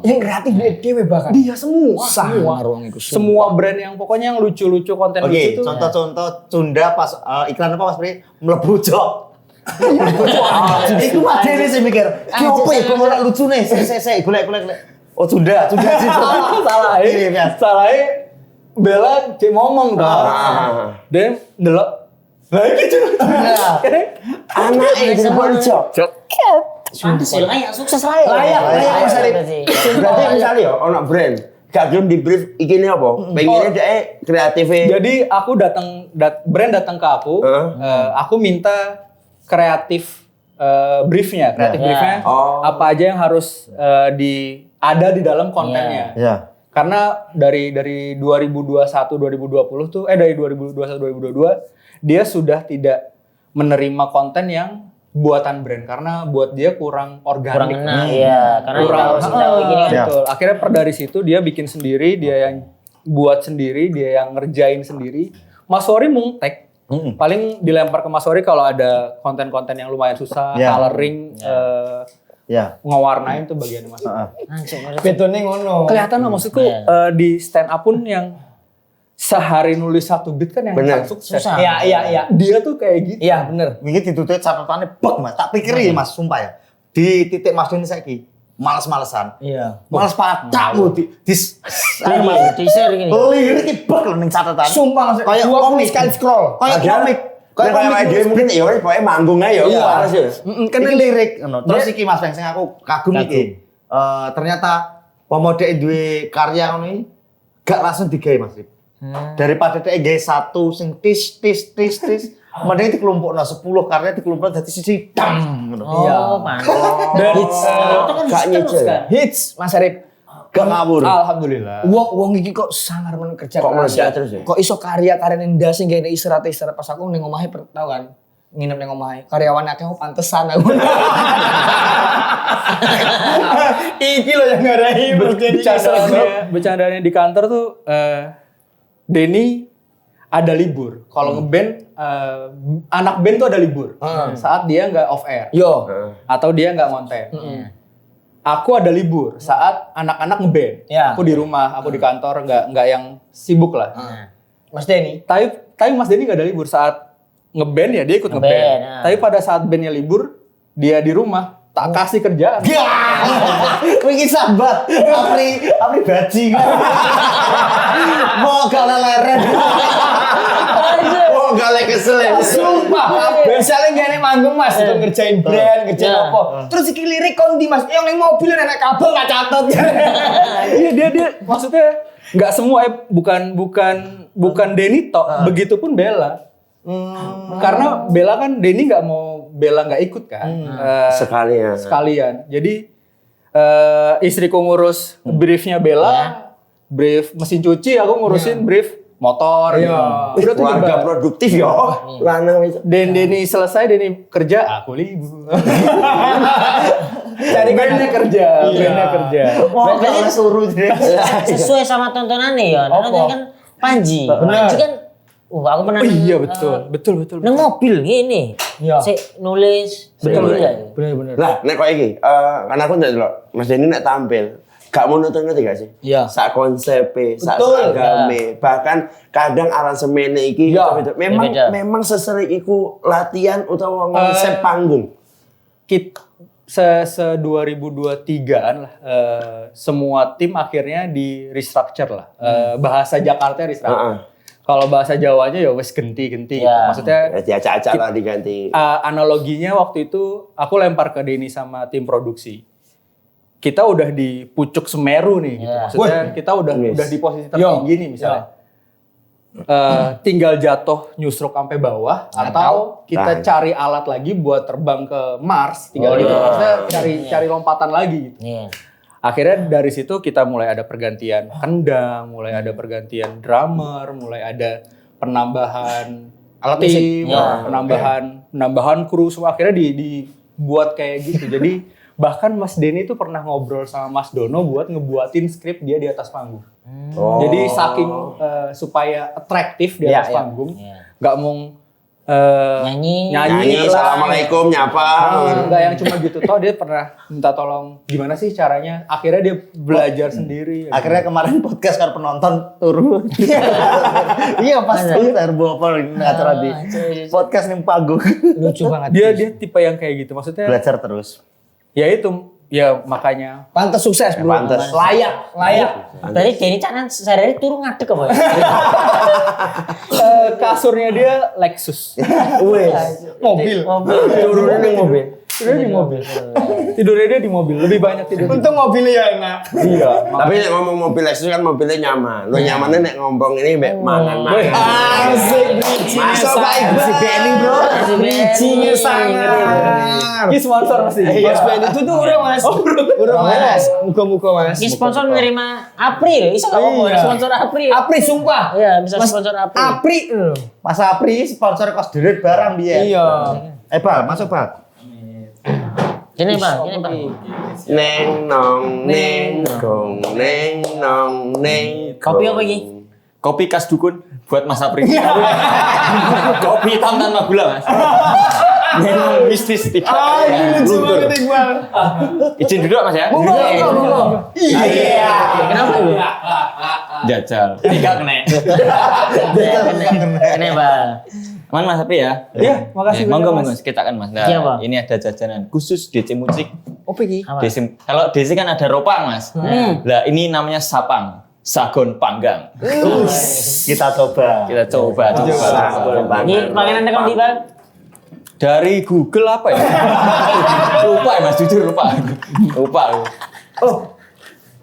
[SPEAKER 5] Yang kreatif dia dewe bahkan.
[SPEAKER 1] Dia semua.
[SPEAKER 5] Sangar wong iku.
[SPEAKER 1] Semua brand yang pokoknya yang lucu-lucu, konten lucu
[SPEAKER 2] Oke,
[SPEAKER 1] tuh.
[SPEAKER 2] contoh-contoh Sunda pas iklan apa Mas Pri? Mlebu jok. Iku Mas Dewi sih mikir, ki opo ya kok ora lucu nih? Sik golek. Oh Sunda situ.
[SPEAKER 1] Salahnya Bella cek ngomong dong. Dan delok. Lah iki
[SPEAKER 4] Anak itu bocok.
[SPEAKER 3] Pantes ya layak sukses layak.
[SPEAKER 5] Layak Mas Arif.
[SPEAKER 4] Berarti misalnya ya, ono brand gak belum di brief iki ini apa? Pengennya dia kreatifnya.
[SPEAKER 1] Jadi aku brand datang ke aku, aku minta kreatif briefnya, briefnya apa aja yang harus ada di dalam kontennya.
[SPEAKER 2] Iya.
[SPEAKER 1] Karena dari 2021 2020 tuh dari 2021 2022 dia sudah tidak menerima konten yang buatan brand karena buat dia kurang organik.
[SPEAKER 3] Iya, karena
[SPEAKER 1] Kurang
[SPEAKER 3] tahu gini kan.
[SPEAKER 1] betul. Akhirnya dari situ dia bikin sendiri, dia yang buat sendiri, dia yang ngerjain sendiri. Mas Wori mungtek. Paling dilempar ke Mas Wori kalau ada konten-konten yang lumayan susah, coloring, ngewarnain tuh bagian Mas.
[SPEAKER 5] Betone ngono.
[SPEAKER 1] Kelihatan lah maksudku di stand up pun yang sehari nulis 1 beat kan yang
[SPEAKER 4] Bener.
[SPEAKER 1] sukses.
[SPEAKER 3] Susah.
[SPEAKER 1] Iya. Dia tuh kayak gitu.
[SPEAKER 5] Iya, bener.
[SPEAKER 2] Wingi ditutup catatannya bek Mas. Tak pikir ya Mas, sumpah ya. Di titik Mas Deni saiki males-malesan.
[SPEAKER 5] Iya.
[SPEAKER 2] Males pacakmu di
[SPEAKER 3] Teaser gini.
[SPEAKER 2] lirik iki bek lho ning catatan.
[SPEAKER 5] Sumpah Mas.
[SPEAKER 2] Kayak
[SPEAKER 5] 2
[SPEAKER 2] komik.
[SPEAKER 5] menit sekali scroll.
[SPEAKER 2] Kayak komik.
[SPEAKER 4] Kayak dia mungkin ya wes pokoknya manggung aja ya.
[SPEAKER 2] Iya.
[SPEAKER 4] Harus ya.
[SPEAKER 2] Kan lirik ngono. Terus iki Mas Beng sing aku kagum iki. Ternyata pemodek duwe karya ngono iki gak langsung digawe Mas. Daripada dia gawe satu sing tis mending dikelompokno 10 karya dikelompokno dadi siji dam ngono.
[SPEAKER 3] Oh, pantes.
[SPEAKER 1] Dan
[SPEAKER 3] Itu kan
[SPEAKER 4] gak
[SPEAKER 3] terus
[SPEAKER 4] nyicil.
[SPEAKER 3] kan.
[SPEAKER 5] Hits Mas Arif.
[SPEAKER 2] Gak ngawur.
[SPEAKER 1] Alhamdulillah.
[SPEAKER 5] Wong iki kok sangar men kerja
[SPEAKER 4] Kok
[SPEAKER 5] keras
[SPEAKER 4] meledak terus ya?
[SPEAKER 5] Kok iso karya-karya ndas sing gawe istirahat pas aku ning omahe tau kan. Nginep ning omahe. Karyawan akeh pantesan aku. Iki lho yang ngarahi
[SPEAKER 1] Bercandanya di kantor tuh Denny ada libur. Kalau ngeband anak band tuh ada libur. Saat dia nggak off air.
[SPEAKER 5] Yo.
[SPEAKER 1] Atau dia nggak ngonten. Aku ada libur saat anak-anak ngeband.
[SPEAKER 5] Ya.
[SPEAKER 1] Aku di rumah, aku di kantor nggak yang sibuk lah.
[SPEAKER 5] Mas Denny.
[SPEAKER 1] Tapi Mas Denny nggak ada libur saat ngeband ya dia ikut ngeband.
[SPEAKER 3] Ngeband,
[SPEAKER 1] Tapi pada saat bandnya libur dia di rumah tak kasih kerjaan.
[SPEAKER 2] Wingi sahabat, apri baji kan. Mau gak leleren.
[SPEAKER 4] Oh gak lek kesel ya.
[SPEAKER 5] Sumpah, biasanya gak manggung Mas, itu ngerjain brand, ngerjain apa. Terus iki lirik kondi Mas, yang ning mobil nek kabel gak catet.
[SPEAKER 1] Iya dia maksudnya nggak semua bukan Denny tok, begitupun Bella. Karena Bella kan Denny nggak mau Bella nggak ikut kan. Sekalian. Jadi istriku ngurus briefnya Bella, brief mesin cuci, aku ngurusin brief motor.
[SPEAKER 5] Iya.
[SPEAKER 1] Udah tuh
[SPEAKER 4] Keluarga
[SPEAKER 1] nyebar.
[SPEAKER 4] produktif ya. Lanang itu.
[SPEAKER 1] Denny selesai, Denny kerja, aku libur. Cari bandnya kerja, bandnya kerja.
[SPEAKER 2] Mau gak suruh jadi.
[SPEAKER 3] Sesuai sama tontonannya ya. Nonton kan Panji. Panji kan aku pernah
[SPEAKER 1] Iya betul.
[SPEAKER 3] nang mobil gini.
[SPEAKER 5] Iya.
[SPEAKER 3] Sik nulis. Betul ya.
[SPEAKER 5] Bener-bener.
[SPEAKER 4] Lah, nek kok iki, kan aku ndak delok. Mas Denny nek tampil, gak monoton ngerti gak sih?
[SPEAKER 5] Iya.
[SPEAKER 4] Sak konsepe, sak
[SPEAKER 5] Betul.
[SPEAKER 4] seragame, bahkan kadang aransemen iki
[SPEAKER 5] Iya.
[SPEAKER 4] beda. Memang
[SPEAKER 3] Beda.
[SPEAKER 4] memang sesering iku latihan utawa konsep panggung.
[SPEAKER 1] Se 2023an lah semua tim akhirnya di restructure lah. Bahasa Jakarta restructure. Kalau bahasa Jawanya ya wes genti-genti gitu.
[SPEAKER 3] Ya.
[SPEAKER 1] Maksudnya
[SPEAKER 4] Diacak-acak lah diganti.
[SPEAKER 1] analoginya waktu itu aku lempar ke Denny sama tim produksi. Kita udah di pucuk Semeru nih gitu.
[SPEAKER 3] Ya.
[SPEAKER 1] Maksudnya kita udah di posisi tertinggi nih misalnya. Tinggal jatuh nyusruk sampai bawah atau kita cari alat lagi buat terbang ke Mars, tinggal gitu. Maksudnya cari lompatan lagi gitu.
[SPEAKER 3] Iya.
[SPEAKER 1] Akhirnya dari situ kita mulai ada pergantian kendang, mulai ada pergantian drummer, mulai ada penambahan tim, penambahan kru semua akhirnya dibuat kayak gitu. Jadi bahkan Mas Denny tuh pernah ngobrol sama Mas Dono buat ngebuatin skrip dia di atas panggung. Jadi saking supaya atraktif di atas panggung, nggak mau
[SPEAKER 3] Nyanyi.
[SPEAKER 4] Nyanyi, assalamualaikum, nyapa.
[SPEAKER 1] Enggak yang cuma gitu toh, dia pernah minta tolong gimana sih caranya, akhirnya dia belajar sendiri.
[SPEAKER 2] Akhirnya kemarin podcast karo penonton turu. Iya pas Serbo apa acara di podcast ning panggung.
[SPEAKER 5] Lucu banget.
[SPEAKER 1] Dia tipe yang kayak gitu, maksudnya
[SPEAKER 2] Belajar terus.
[SPEAKER 1] ya itu, ya makanya
[SPEAKER 5] Pantes sukses bro.
[SPEAKER 2] Pantes.
[SPEAKER 5] Layak.
[SPEAKER 3] Berarti Denny Canan sehari turun ngadeg apa ya?
[SPEAKER 1] kasurnya dia Lexus.
[SPEAKER 5] Mobil.
[SPEAKER 3] Turunnya di mobil.
[SPEAKER 1] Tidurnya di mobil. Tidurnya dia di mobil, lebih banyak tidur.
[SPEAKER 5] Untung mobilnya ya enak.
[SPEAKER 1] Iya.
[SPEAKER 4] Tapi nek ngomong mobil Lexus kan mobilnya nyaman. Lo nyamannya nek ngomong ini mbek mangan-mangan.
[SPEAKER 5] Asik bridging.
[SPEAKER 2] Masuk baik si Benny bro.
[SPEAKER 5] Bridgingnya sangat.
[SPEAKER 1] Ini sponsor pasti.
[SPEAKER 5] Mas Ben itu tuh udah mas. Udah mas. Muka-muka mas.
[SPEAKER 3] Ini sponsor menerima April, iso nggak apa-apa
[SPEAKER 5] Iya.
[SPEAKER 3] sponsor April.
[SPEAKER 5] Apri sumpah.
[SPEAKER 3] Iya, bisa sponsor April.
[SPEAKER 5] Apri.
[SPEAKER 2] Mas Apri sponsor kos duit barang biar.
[SPEAKER 5] Iya.
[SPEAKER 2] Bal, masuk Bal.
[SPEAKER 3] Gini bang.
[SPEAKER 4] Neng nong neng gong neng nong neng.
[SPEAKER 3] Kopi apa ini?
[SPEAKER 6] Kopi khas dukun buat Mas Apri. Kopi hitam tanpa gula, Mas. Memang mistis tidak.
[SPEAKER 5] Lucu banget Iqbal.
[SPEAKER 6] Izin duduk, Mas ya.
[SPEAKER 5] Iya.
[SPEAKER 3] Kenapa lu?
[SPEAKER 6] Jajal. Tidak kena.
[SPEAKER 3] Kene bang.
[SPEAKER 6] Aman Mas Apri ya?
[SPEAKER 1] Iya, makasih banyak,
[SPEAKER 6] Monggo
[SPEAKER 1] Mas.
[SPEAKER 6] monggo kita kan Mas. Nah,
[SPEAKER 3] Iya, Bang.
[SPEAKER 6] ini ada jajanan khusus DC Musik.
[SPEAKER 5] Apa iki?
[SPEAKER 3] Apa?
[SPEAKER 6] DC, kalau DC kan ada ropang, Mas. Lah ini namanya sapang. Sagon panggang.
[SPEAKER 2] Kita coba.
[SPEAKER 6] Kita coba.
[SPEAKER 3] Ini makanan tekan di bang.
[SPEAKER 6] Dari Google apa ya? Lupa ya Mas, jujur lupa. Lupa.
[SPEAKER 5] Oh.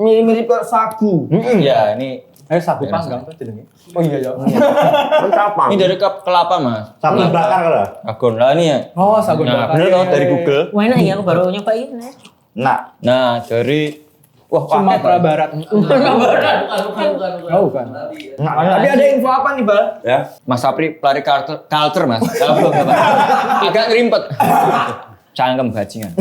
[SPEAKER 5] Mirip-mirip kayak sagu.
[SPEAKER 6] Ya, ini
[SPEAKER 1] Sagu panggang tuh tidurnya. Oh iya ya.
[SPEAKER 4] Apa?
[SPEAKER 6] ini dari kelapa, Mas.
[SPEAKER 2] Sagu bakar kalau.
[SPEAKER 6] Sagon lah ini ya.
[SPEAKER 1] Oh, sagu
[SPEAKER 6] Nah,
[SPEAKER 1] bakar.
[SPEAKER 6] bener toh dari Google.
[SPEAKER 3] Wah enak ya, aku baru nyobain.
[SPEAKER 2] Nah,
[SPEAKER 6] Nah, dari
[SPEAKER 1] Sumatera Barat. Oh, bukan.
[SPEAKER 5] Tapi ada info apa nih Bal?
[SPEAKER 6] ya. Mas Apri pelari culture, Mas. Kalau belum apa. Agak ngerimpet. Cangkem bajingan.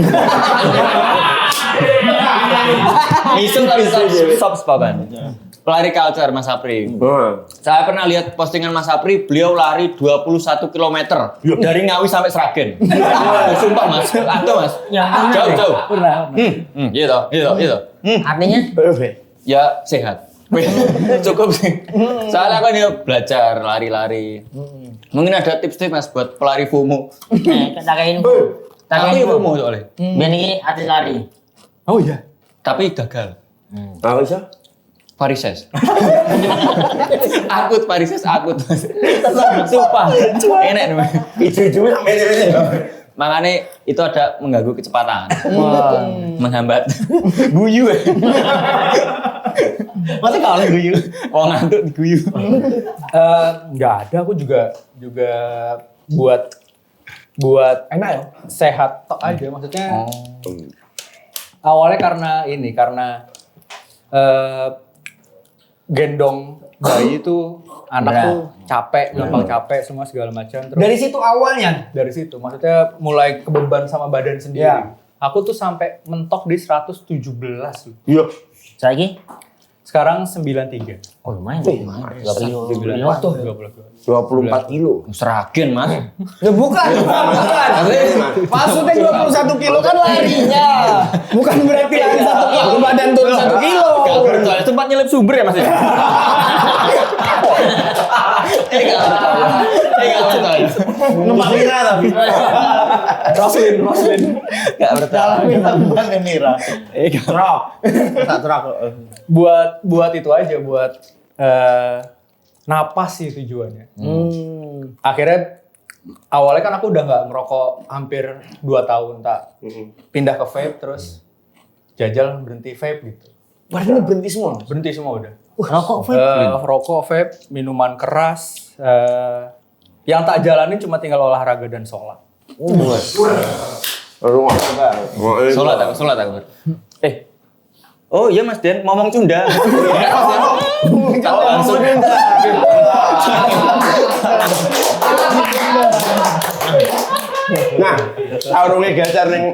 [SPEAKER 6] Isu tapi stop kan. Pelari culture Mas Apri. Saya pernah lihat postingan Mas Apri, beliau lari 21 km dari Ngawi sampai Sragen. Sumpah Mas, atau Mas. Jauh.
[SPEAKER 1] Pernah.
[SPEAKER 6] Gitu.
[SPEAKER 3] Artinya?
[SPEAKER 6] Ya sehat. Cukup sih. Soalnya kan ya belajar lari-lari. Mungkin ada tips-tips Mas buat pelari FOMO.
[SPEAKER 3] Takain.
[SPEAKER 6] Tapi FOMO soalnya.
[SPEAKER 3] Biar ini atlet lari.
[SPEAKER 1] Oh iya.
[SPEAKER 6] Tapi gagal.
[SPEAKER 4] Apa sih?
[SPEAKER 6] Varises. akut varises akut. Sumpah. Enak nih.
[SPEAKER 4] Ijo-ijo sampai ini.
[SPEAKER 6] Makanya itu ada mengganggu kecepatan. Menghambat. Guyu.
[SPEAKER 2] masih kalah guyu.
[SPEAKER 6] Oh ngantuk diguyu.
[SPEAKER 1] Nggak ada, aku juga buat
[SPEAKER 5] Enak ya?
[SPEAKER 1] sehat tok aja, maksudnya. Awalnya karena gendong bayi itu anak tuh capek, gampang capek semua segala macam. Terus
[SPEAKER 5] Dari situ awalnya.
[SPEAKER 1] dari situ, maksudnya mulai kebeban sama badan sendiri.
[SPEAKER 5] Iya.
[SPEAKER 1] Aku tuh sampai mentok di 117 loh.
[SPEAKER 4] Iya.
[SPEAKER 3] Lagi?
[SPEAKER 1] Sekarang 93.
[SPEAKER 3] Oh lumayan. Lumayan.
[SPEAKER 1] 22.
[SPEAKER 4] 24 kilo.
[SPEAKER 6] Seragen Mas.
[SPEAKER 5] Ya bukan. Maksudnya 21 kilo kan larinya. Bukan berarti lari 1 kilo badan turun 1 kilo.
[SPEAKER 6] Soalnya sempat nyelip sumber ya Mas ya. Enggak bertahan.
[SPEAKER 2] Numpak Mira tapi.
[SPEAKER 1] Roslin.
[SPEAKER 6] Enggak bertahan.
[SPEAKER 2] Bukan Mira. Truk. Tak truk.
[SPEAKER 1] Buat itu aja, buat napas sih tujuannya. Akhirnya awalnya kan aku udah nggak ngerokok hampir 2 tahun, tak pindah ke vape, terus jajal berhenti vape gitu.
[SPEAKER 5] Berarti ini berhenti semua.
[SPEAKER 1] Berhenti semua udah.
[SPEAKER 3] Rokok vape.
[SPEAKER 1] Rokok, vape, minuman keras. Yang tak jalanin cuma tinggal olahraga dan sholat.
[SPEAKER 6] Sholat aku. Oh iya Mas Den, ngomong Sunda. Langsung.
[SPEAKER 4] Nah, saurunge gacar ning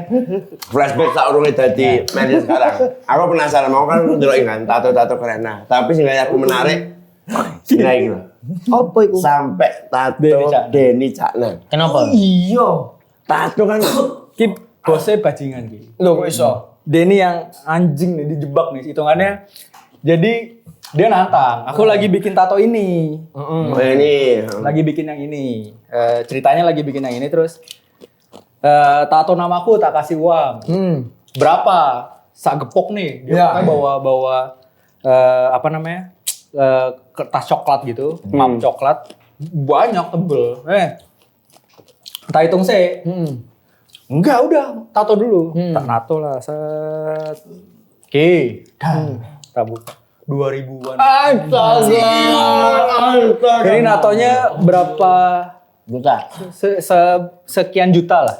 [SPEAKER 4] flashback saurunge dadi manajer sekarang. Aku penasaran mau kan ndelok kan tato-tato keren. Nah, tapi sing aku menarik sing iki lho.
[SPEAKER 5] Apa iku?
[SPEAKER 4] Sampai tato
[SPEAKER 1] Denny Caknan.
[SPEAKER 4] Denny Caknan.
[SPEAKER 3] Kenapa?
[SPEAKER 5] Iya.
[SPEAKER 4] Tato kan
[SPEAKER 1] Ki bosnya bajingan Ki.
[SPEAKER 5] Loh kok iso?
[SPEAKER 1] Denny yang anjing nih dijebak nih hitungannya. Jadi dia nantang. Aku lagi bikin tato ini.
[SPEAKER 4] ini.
[SPEAKER 1] Lagi bikin yang ini. Ceritanya lagi bikin yang ini terus tato namaku tak kasih uang. Berapa? Sak gepok nih. Dia
[SPEAKER 5] Ya.
[SPEAKER 1] bawa apa namanya? Kertas coklat gitu, map coklat banyak tebel. Kita hitung sih. Enggak, udah tato dulu. Tak nato lah, set. Oke, kita buka 2000-an. Jadi natonya berapa?
[SPEAKER 3] Juta.
[SPEAKER 1] Sekian juta lah.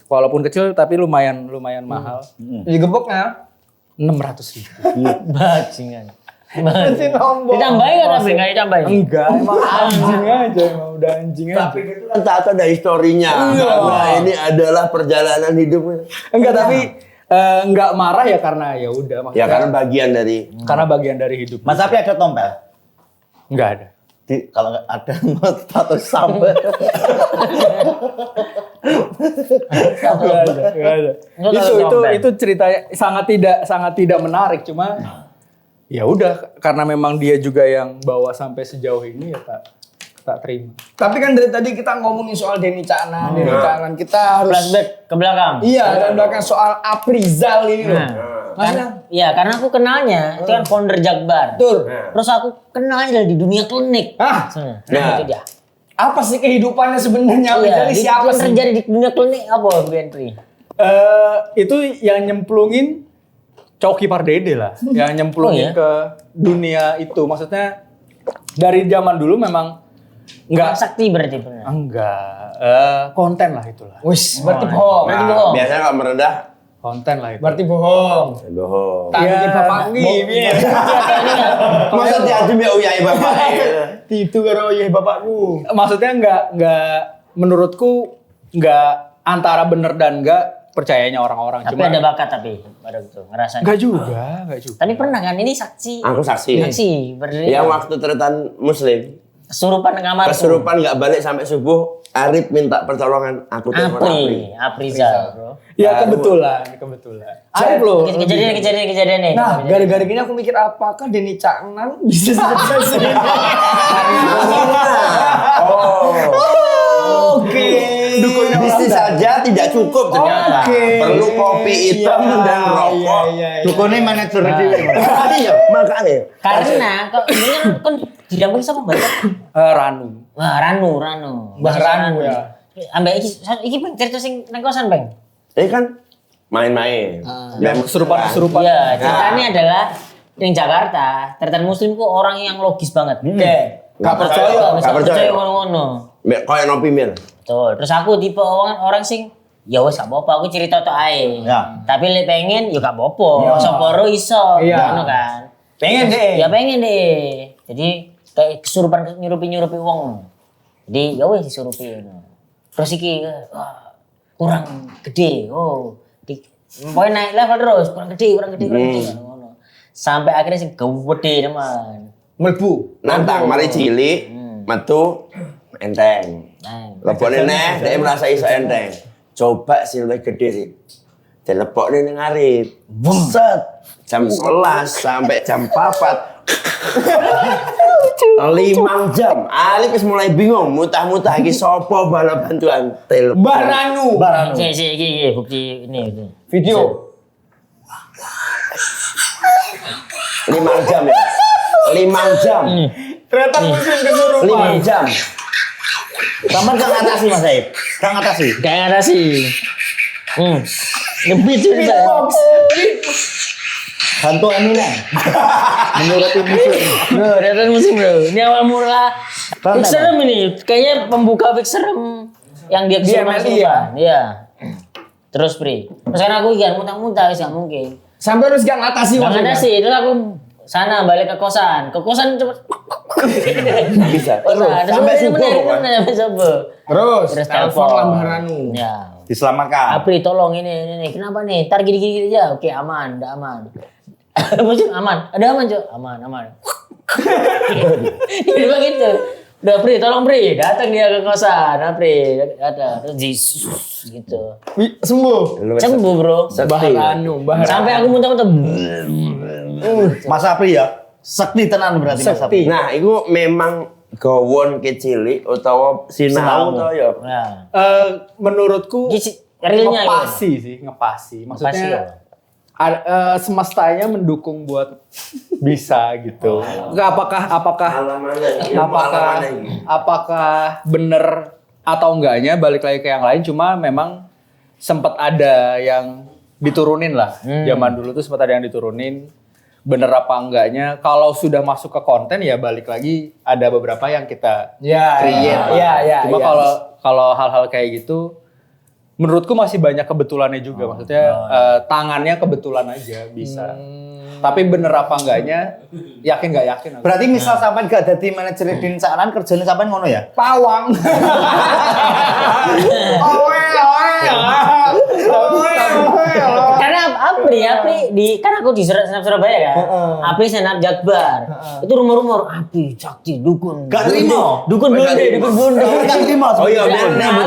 [SPEAKER 1] Walaupun kecil tapi lumayan mahal.
[SPEAKER 5] Di gepoknya.
[SPEAKER 1] 600.000.
[SPEAKER 3] Bajingan.
[SPEAKER 5] Masih nombor.
[SPEAKER 3] Ditambahin kan tapi nggak ditambahin?
[SPEAKER 1] Enggak, emang anjing aja, emang udah anjing aja.
[SPEAKER 4] Tapi itu kan tato ada historinya. Karena ini adalah perjalanan hidupnya.
[SPEAKER 1] Enggak, tapi enggak marah ya karena ya udah maksudnya.
[SPEAKER 4] Ya karena bagian dari
[SPEAKER 1] Karena bagian dari hidup.
[SPEAKER 2] Mas Api ada tompel?
[SPEAKER 1] Enggak ada.
[SPEAKER 2] Kalau nggak ada mau tato sambal.
[SPEAKER 1] Enggak ada. Itu ceritanya sangat tidak menarik, cuma ya udah karena memang dia juga yang bawa sampai sejauh ini ya tak terima.
[SPEAKER 5] Tapi kan dari tadi kita ngomongin soal Denny Caknan, kita harus
[SPEAKER 3] Flashback ke belakang.
[SPEAKER 5] Iya, dan belakang soal Aprizal ini loh. Maksudnya,
[SPEAKER 3] Iya, karena aku kenalnya itu kan founder Jakbar.
[SPEAKER 5] betul.
[SPEAKER 3] Terus aku kenalnya dari dunia klinik.
[SPEAKER 5] Ah,
[SPEAKER 3] Nah, itu dia.
[SPEAKER 5] apa sih kehidupannya sebenarnya
[SPEAKER 3] Iya,
[SPEAKER 5] Aprizal ini siapa
[SPEAKER 3] yang
[SPEAKER 5] sih?
[SPEAKER 3] terjadi di dunia klinik apa, Bu Henry?
[SPEAKER 1] Itu yang nyemplungin Coki Pardede lah, yang nyemplungin
[SPEAKER 3] Oh, iya?
[SPEAKER 1] ke dunia itu. Maksudnya dari zaman dulu memang
[SPEAKER 3] Enggak
[SPEAKER 1] enggak
[SPEAKER 3] sakti berarti benar.
[SPEAKER 1] konten lah itulah.
[SPEAKER 5] Wis, berarti bohong.
[SPEAKER 3] Berarti
[SPEAKER 4] Nah,
[SPEAKER 3] bohong.
[SPEAKER 4] biasanya kalau merendah,
[SPEAKER 1] Konten lah itu.
[SPEAKER 5] Berarti bohong.
[SPEAKER 4] bohong.
[SPEAKER 5] Tak bikin bapakku iki.
[SPEAKER 4] Masa diadu ya uyai bapak.
[SPEAKER 5] Itu karo ya bapakku.
[SPEAKER 1] Maksudnya enggak menurutku enggak antara bener dan enggak percayanya orang-orang.
[SPEAKER 3] Tapi
[SPEAKER 1] Cuma
[SPEAKER 3] ada bakat tapi pada itu ngerasanya.
[SPEAKER 1] enggak juga.
[SPEAKER 3] Tapi pernah kan ini saksi.
[SPEAKER 4] Aku saksi.
[SPEAKER 3] Saksi berdiri.
[SPEAKER 4] Yang waktu tretan muslim,
[SPEAKER 3] Kesurupan ke kamar.
[SPEAKER 4] kesurupan nggak balik sampai subuh, Arif minta pertolongan. Aku telepon Apri.
[SPEAKER 3] Aprizal, Bro.
[SPEAKER 1] Ya kebetulan. Arif loh.
[SPEAKER 3] Kejadian nih.
[SPEAKER 5] Nah, gara-gara gini aku mikir apakah Denny Caknan bisa sukses ini? Oke.
[SPEAKER 4] Bisnis saja tidak cukup ternyata.
[SPEAKER 5] Oke.
[SPEAKER 4] Perlu kopi hitam dan rokok.
[SPEAKER 2] Dukunnya manajer di
[SPEAKER 4] Iya, makanya.
[SPEAKER 3] Karena kok ini kan didampingi sama Mbak.
[SPEAKER 1] Ranu.
[SPEAKER 3] Wah, Ranu.
[SPEAKER 5] Mbah Ranu ya.
[SPEAKER 3] Ambek iki Bang cerita sing nang kosan, Bang.
[SPEAKER 4] Kan main-main.
[SPEAKER 1] Dan kesurupan.
[SPEAKER 3] Iya, ceritanya adalah di Jakarta, tretan muslim ku orang yang logis banget.
[SPEAKER 5] Oke.
[SPEAKER 4] Nggak percaya. Nggak percaya.
[SPEAKER 3] ngono-ngono.
[SPEAKER 4] Kayak nopi mil.
[SPEAKER 3] Tuh, terus aku tipe orang sing ya wes gak apa-apa, aku cerita tok ae.
[SPEAKER 2] Ya.
[SPEAKER 3] Tapi lek pengen ya gak apa-apa. Soporo iso,
[SPEAKER 5] Iya.
[SPEAKER 3] ngono kan.
[SPEAKER 5] Pengen deh.
[SPEAKER 3] Ya pengen deh. Jadi kayak kesurupan nyurupi wong. Jadi ya wes disurupi ngono. Terus iki wah, kurang gede. Pokoknya naik level terus, kurang gede ngono. Sampai akhirnya sing gede teman.
[SPEAKER 5] Mlebu.
[SPEAKER 4] Nantang, mari cilik, metu, enteng.
[SPEAKER 3] Nah,
[SPEAKER 4] Lebokne neh, dia merasa iso enteng. Coba sih lebih gede sih. Dilebokne ning Arif. Set. Jam 11 sampai jam 4. 5 jam. Alif wis mulai bingung, mutah-mutah iki sapa bala bantuan telepon.
[SPEAKER 5] Mbah Ranu.
[SPEAKER 3] iki bukti ini.
[SPEAKER 5] Video.
[SPEAKER 4] 5 jam ya. 5 jam.
[SPEAKER 5] Ternyata muslim kesurupan.
[SPEAKER 4] 5 jam.
[SPEAKER 2] Sampai gak ngatasi Mas Aib. Gak ngatasi.
[SPEAKER 3] Kayak ada sih. Lebih cerita.
[SPEAKER 2] Hantu Eminem. Menurut muslim.
[SPEAKER 3] Bro, datang musim bro. Ini awal mula. Fix serem ini. Kayaknya pembuka fix serem yang dia kesurupan. Iya. Terus Pri. Terus kan aku ikan muntah-muntah wis gak mungkin.
[SPEAKER 5] Sampai harus gak ngatasi
[SPEAKER 3] Gak ada sih. Terus aku sana balik ke kosan. Ke kosan cepet.
[SPEAKER 4] Bisa.
[SPEAKER 3] Sampai subuh. Sampai subuh.
[SPEAKER 5] Terus telepon lah Mbah Ranu.
[SPEAKER 3] Ya.
[SPEAKER 2] Diselamatkan.
[SPEAKER 3] Apri tolong ini. Kenapa nih? Ntar gini-gini aja. Oke aman. Udah aman. Maksudnya aman. Ada aman Cok. Aman. Dia bilang gitu. Udah Pri, tolong Pri, datang dia ke kosan. Nah, Pri, ada terus gitu.
[SPEAKER 5] Sembuh.
[SPEAKER 3] Sembuh, Bro.
[SPEAKER 5] Bahan
[SPEAKER 3] Sampai aku muntah-muntah.
[SPEAKER 2] Mas Apri ya, sekti tenan berarti Mas Apri.
[SPEAKER 4] Nah, itu memang gawon kecili utawa sinau to ya.
[SPEAKER 3] Nah,
[SPEAKER 1] Menurutku
[SPEAKER 3] realnya
[SPEAKER 1] ngepasi sih, ngepasi. Maksudnya semestanya mendukung buat bisa gitu. Enggak apakah bener atau enggaknya balik lagi ke yang lain, cuma memang sempat ada yang diturunin lah. Zaman dulu tuh sempat ada yang diturunin. Bener apa enggaknya, kalau sudah masuk ke konten ya balik lagi ada beberapa yang kita create. Cuma kalau hal-hal kayak gitu menurutku masih banyak kebetulannya juga. Maksudnya tangannya kebetulan aja bisa. Tapi bener apa enggaknya, yakin gak yakin aku.
[SPEAKER 2] Berarti misal sampean gak dadi manajer di saran kerjane sampean ngono ya?
[SPEAKER 5] Pawang.
[SPEAKER 3] karena Apri kan aku di Surabaya kan. Apri senat Jakbar. Itu rumor-rumor Apri Sakti dukun.
[SPEAKER 2] Gak terima.
[SPEAKER 3] Dukun bonde.
[SPEAKER 2] Gak terima.
[SPEAKER 4] Oh iya,
[SPEAKER 3] Nah,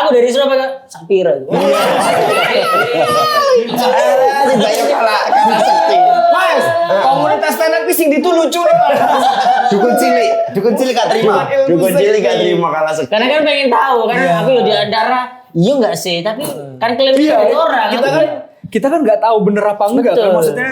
[SPEAKER 3] aku dari Surabaya Sapira itu.
[SPEAKER 2] Saya kalah sekti.
[SPEAKER 5] Mas, komunitas stand up sing ditu lucu nih.
[SPEAKER 2] Dukun cilik gak terima.
[SPEAKER 4] Dukun cilik gak terima kalah sekti.
[SPEAKER 3] Karena kan pengen tahu kan aku lo di antara iya enggak sih, tapi kan klaimnya dari orang.
[SPEAKER 1] Kita kan nggak tahu bener apa enggak kan, maksudnya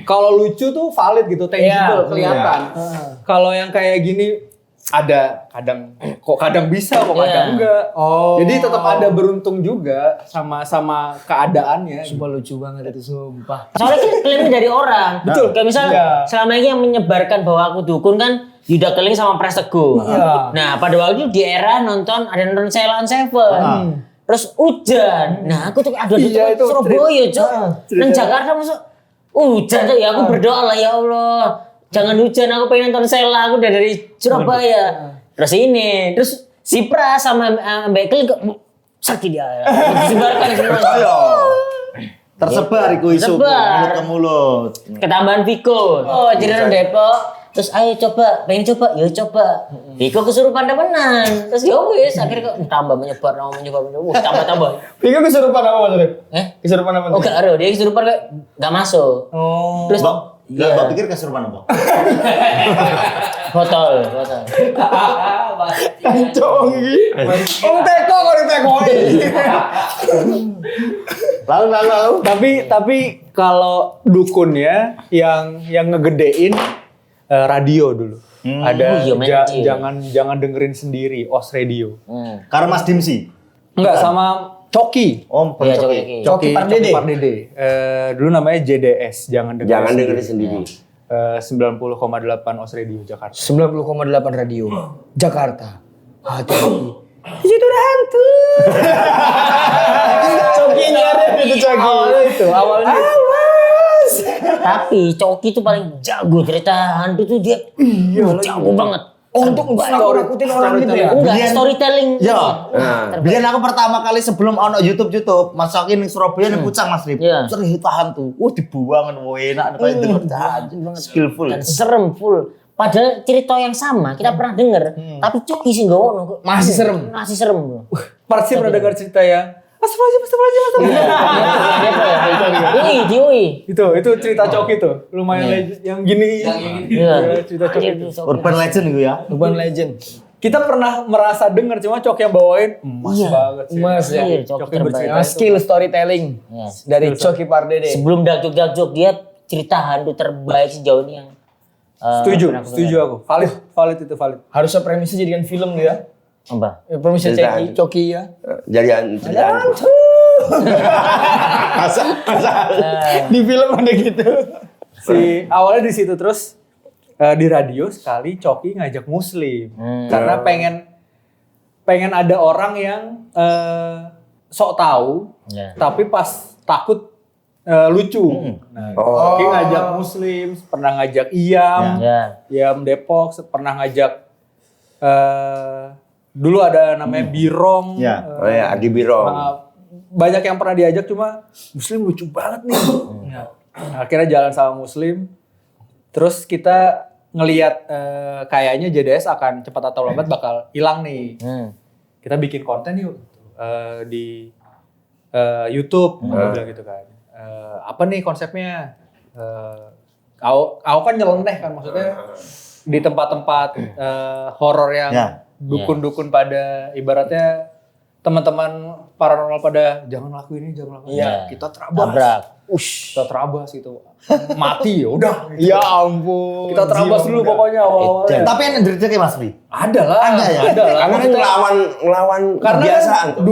[SPEAKER 1] kalau lucu tuh valid gitu, tangible, kelihatan. Kalau yang kayak gini ada kadang bisa, kadang enggak. Jadi tetap ada beruntung juga sama keadaannya.
[SPEAKER 5] Sumpah lucu banget itu, sumpah.
[SPEAKER 3] Soalnya kan klaimnya dari orang.
[SPEAKER 1] Betul.
[SPEAKER 3] Kayak misal selama ini yang menyebarkan bahwa aku dukun kan Yuda Keling sama Pres Teguh. Nah, pada waktu itu di era nonton Sheila on Seven. Terus hujan. Nah, aku tuh aduh itu Surabaya, Cok. Nang Jakarta masuk hujan tuh ya aku berdoa lah ya Allah. Jangan hujan, aku pengen nonton Sheila, aku udah dari Surabaya. Terus si Pras sama Mbak Keling sakit dia. Disebarkan semua.
[SPEAKER 2] Tersebar iku isu mulut ke mulut.
[SPEAKER 3] Ketambahan Viko. Oh, jadi Depok. Terus ayo coba, pengen coba, ya coba. Viko kesurupan temenan. Terus ya wis akhirnya kok tambah menyebar. Tambah.
[SPEAKER 5] Viko kesurupan apa maksudnya? Kesurupan apa?
[SPEAKER 3] Oh, gak ada. Dia kesurupan gak masuk.
[SPEAKER 5] Oh.
[SPEAKER 3] Terus
[SPEAKER 2] Mbak pikir kesurupan apa?
[SPEAKER 3] botol.
[SPEAKER 5] Kancok iki. Om teko kok diteko.
[SPEAKER 2] Lalu.
[SPEAKER 1] Tapi kalau dukunnya yang ngegedein radio dulu. Ada jangan dengerin sendiri OS Radio.
[SPEAKER 2] Karena Mas Dimsi.
[SPEAKER 1] Enggak, sama Coki.
[SPEAKER 3] Iya, Coki.
[SPEAKER 1] Coki Pardede. Dulu namanya JDS, jangan dengerin
[SPEAKER 4] sendiri.
[SPEAKER 1] 90,8 OS Radio Jakarta.
[SPEAKER 5] 90,8 radio Jakarta. Hati-hati. Itu udah hantu. Coki nyari itu Coki. Awalnya.
[SPEAKER 3] Tapi Coki tuh paling jago cerita hantu tuh dia. Jago banget.
[SPEAKER 5] Untuk nakutin orang gitu ya.
[SPEAKER 3] Enggak, storytelling.
[SPEAKER 2] Ya. Biar aku pertama kali sebelum ono YouTube, Mas Soki ning Surabaya ning Pucang Mas Rip. Cerita hantu. Dibuangan enak kayak denger skillful.
[SPEAKER 3] Dan serem full. Padahal cerita yang sama kita pernah denger, tapi Coki sih enggak
[SPEAKER 5] Masih serem.
[SPEAKER 3] Masih serem, Bro.
[SPEAKER 1] Persi pernah dengar cerita yang Astagfirullahaladzim. Itu cerita Coki tuh. Lumayan yang gini.
[SPEAKER 3] Iya.
[SPEAKER 1] Cerita Coki itu.
[SPEAKER 2] Urban legend itu ya.
[SPEAKER 5] Urban legend.
[SPEAKER 1] Kita pernah merasa dengar, cuma Coki yang bawain emas banget sih.
[SPEAKER 5] Emas ya.
[SPEAKER 3] Iya,
[SPEAKER 1] Coki
[SPEAKER 3] terbaik.
[SPEAKER 1] bercerita.
[SPEAKER 5] Skill storytelling dari Coki Pardede.
[SPEAKER 3] Sebelum Dagjok dia cerita hantu terbaik sejauh ini yang
[SPEAKER 1] Setuju aku. Valid itu.
[SPEAKER 5] Harusnya premisnya jadikan film dia.
[SPEAKER 3] apa?
[SPEAKER 5] Premisnya Coki ya.
[SPEAKER 4] Jadian
[SPEAKER 5] Di film ada gitu.
[SPEAKER 1] Awalnya di situ, terus di radio sekali Coki ngajak Muslim karena pengen ada orang yang sok tahu tapi pas takut lucu. Nah, Coki ngajak Muslim, pernah ngajak Iam Depok, pernah ngajak dulu ada namanya Birong.
[SPEAKER 4] Adi Birong.
[SPEAKER 1] Banyak yang pernah diajak, cuma Muslim lucu banget nih. Akhirnya jalan sama Muslim. Terus kita ngelihat kayaknya JDS akan cepat atau lambat bakal hilang nih. Kita bikin konten yuk di YouTube, aku bilang gitu kan. Apa nih konsepnya? Aku kan nyeleneh kan, maksudnya di tempat-tempat horor yang dukun-dukun pada ibaratnya teman-teman paranormal pada jangan lakuin ini, jangan lakuin ini. Kita terabas. Kita terabas gitu. Mati ya udah.
[SPEAKER 5] Ya ampun.
[SPEAKER 1] Kita terabas dulu pokoknya awal-awalnya.
[SPEAKER 2] Tapi yang derajatnya Mas Bi.
[SPEAKER 1] Ada lah.
[SPEAKER 4] Karena kan ngelawan
[SPEAKER 1] Karena
[SPEAKER 4] kebiasaan tuh.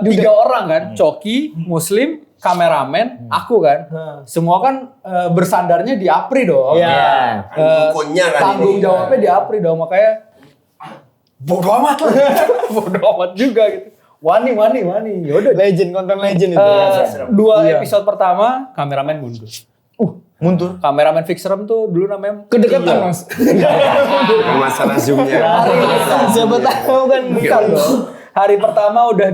[SPEAKER 1] 2-3 orang kan, Coki, Muslim, kameramen, aku kan. Semua kan bersandarnya di Apri dong.
[SPEAKER 5] Iya.
[SPEAKER 4] Dukunnya kan
[SPEAKER 1] Tanggung
[SPEAKER 4] ini.
[SPEAKER 1] jawabnya di Apri dong, makanya bodo amat lah. Bodo amat juga gitu. Wani. Yaudah.
[SPEAKER 5] Legend, konten legend itu.
[SPEAKER 1] 2 episode pertama, kameramen mundur. Mundur. Kameramen fixerem tuh dulu namanya
[SPEAKER 5] Kedekatan Mas.
[SPEAKER 4] Masalah zoomnya.
[SPEAKER 5] Siapa tahu kan
[SPEAKER 1] Bukan dong. Hari pertama udah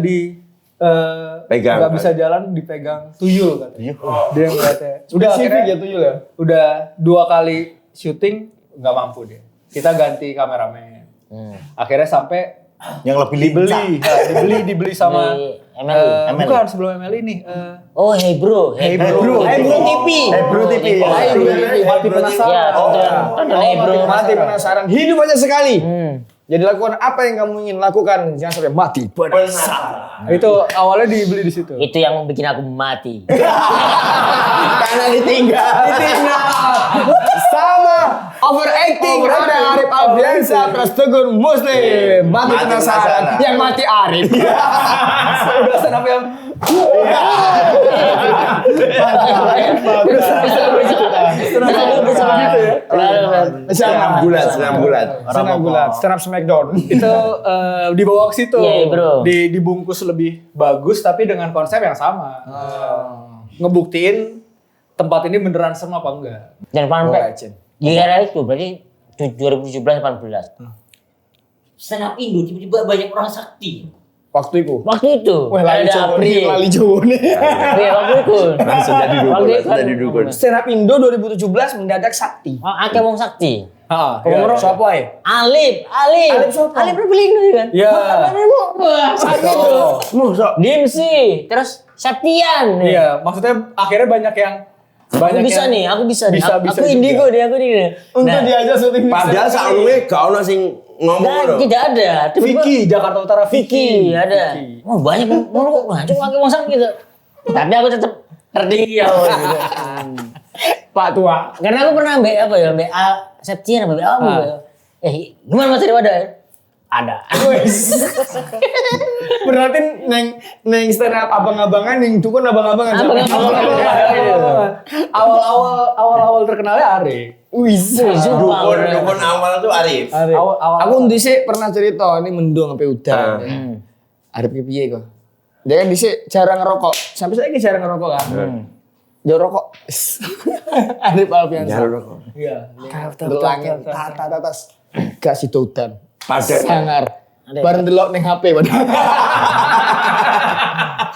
[SPEAKER 4] Pegang.
[SPEAKER 1] nggak bisa jalan dipegang tuyul kan. Dia ngeliatnya. Udah
[SPEAKER 5] Spesifik
[SPEAKER 1] akhirnya
[SPEAKER 5] ya tuyul ya.
[SPEAKER 1] udah 2 kali syuting nggak mampu dia. Kita ganti kameramen. Akhirnya sampai
[SPEAKER 2] Yang lebih
[SPEAKER 1] dibeli sama
[SPEAKER 3] Di MLI.
[SPEAKER 1] bukan sebelum MLI nih.
[SPEAKER 3] Oh, Hey Bro.
[SPEAKER 1] Hey Bro
[SPEAKER 3] TV.
[SPEAKER 2] Bro TV.
[SPEAKER 1] Mati penasaran.
[SPEAKER 3] Ya, tonton Hey Bro.
[SPEAKER 5] Mati penasaran. Hidup aja sekali. Jadi lakukan apa yang kamu ingin lakukan. Jangan sampai mati penasaran.
[SPEAKER 1] Itu awalnya dibeli di situ.
[SPEAKER 3] Itu yang bikin aku mati.
[SPEAKER 2] Karena ditinggal.
[SPEAKER 5] Sama overacting ada Arif Albiansa terus Tegun Muslim mati penasaran yang mati Arif.
[SPEAKER 1] Udah sampai yang
[SPEAKER 2] Senam bulat.
[SPEAKER 5] Senang bulat, stand up smackdown.
[SPEAKER 1] itu dibawa ke situ.
[SPEAKER 3] Iya, bro.
[SPEAKER 1] Dibungkus lebih bagus tapi dengan konsep yang sama. Ngebuktiin tempat ini beneran serem apa enggak.
[SPEAKER 3] Dan fun fact, di era itu berarti 2017-18. Stand up Indo tiba-tiba banyak orang sakti.
[SPEAKER 5] Waktu itu.
[SPEAKER 3] Waktu itu.
[SPEAKER 5] Wah, lali
[SPEAKER 3] ada
[SPEAKER 5] Jawa
[SPEAKER 3] April.
[SPEAKER 5] nih, lali Jawa nih.
[SPEAKER 3] Iya, waktu itu.
[SPEAKER 4] Langsung jadi dukun.
[SPEAKER 3] Waktu itu
[SPEAKER 4] Langsung jadi dukun.
[SPEAKER 5] Stand up Indo 2017 mendadak sakti.
[SPEAKER 3] Oh, akeh wong sakti.
[SPEAKER 1] Iya.
[SPEAKER 5] Siapa ya?
[SPEAKER 3] Alip.
[SPEAKER 5] Alip siapa?
[SPEAKER 3] Alip Probolinggo kan?
[SPEAKER 1] Iya.
[SPEAKER 3] Wah, sakti tuh. Dimsi, terus Septian.
[SPEAKER 1] Iya, maksudnya akhirnya banyak yang
[SPEAKER 3] Aku bisa nih, aku bisa nih.
[SPEAKER 1] Bisa
[SPEAKER 3] Aku
[SPEAKER 1] juga.
[SPEAKER 3] indigo deh, aku nih.
[SPEAKER 5] Untuk diajak syuting.
[SPEAKER 4] Padahal saungnya gak ono sing ngomong
[SPEAKER 3] Nah,
[SPEAKER 4] ngono.
[SPEAKER 3] tidak ada.
[SPEAKER 1] Vicky, Jakarta Utara
[SPEAKER 3] Vicky ada. Oh, banyak mau coba pakai masak gitu. Tapi aku tetap terdiam gitu.
[SPEAKER 5] Pak Tua.
[SPEAKER 3] Karena aku pernah apa ya, BA Septian apa BA apa ya. Gimana Mas Daripada? Ada.
[SPEAKER 5] Berarti neng stand up abang-abangan, neng dukun abang-abangan.
[SPEAKER 1] Awal-awal terkenalnya Ari.
[SPEAKER 4] Dukun awal tuh Arif.
[SPEAKER 5] Aku dhisik pernah cerita ini mendung sampai udan. Arif ki piye kok? Dia kan dhisik jarang ngerokok. Sampai saiki jarang ngerokok kan. Dia rokok. Arif Alfiansa.
[SPEAKER 4] Jarang rokok.
[SPEAKER 1] Iya.
[SPEAKER 5] Delangin atas. Gak sido udan.
[SPEAKER 4] Padahal
[SPEAKER 5] Sangar. Bareng delok ning HP padahal.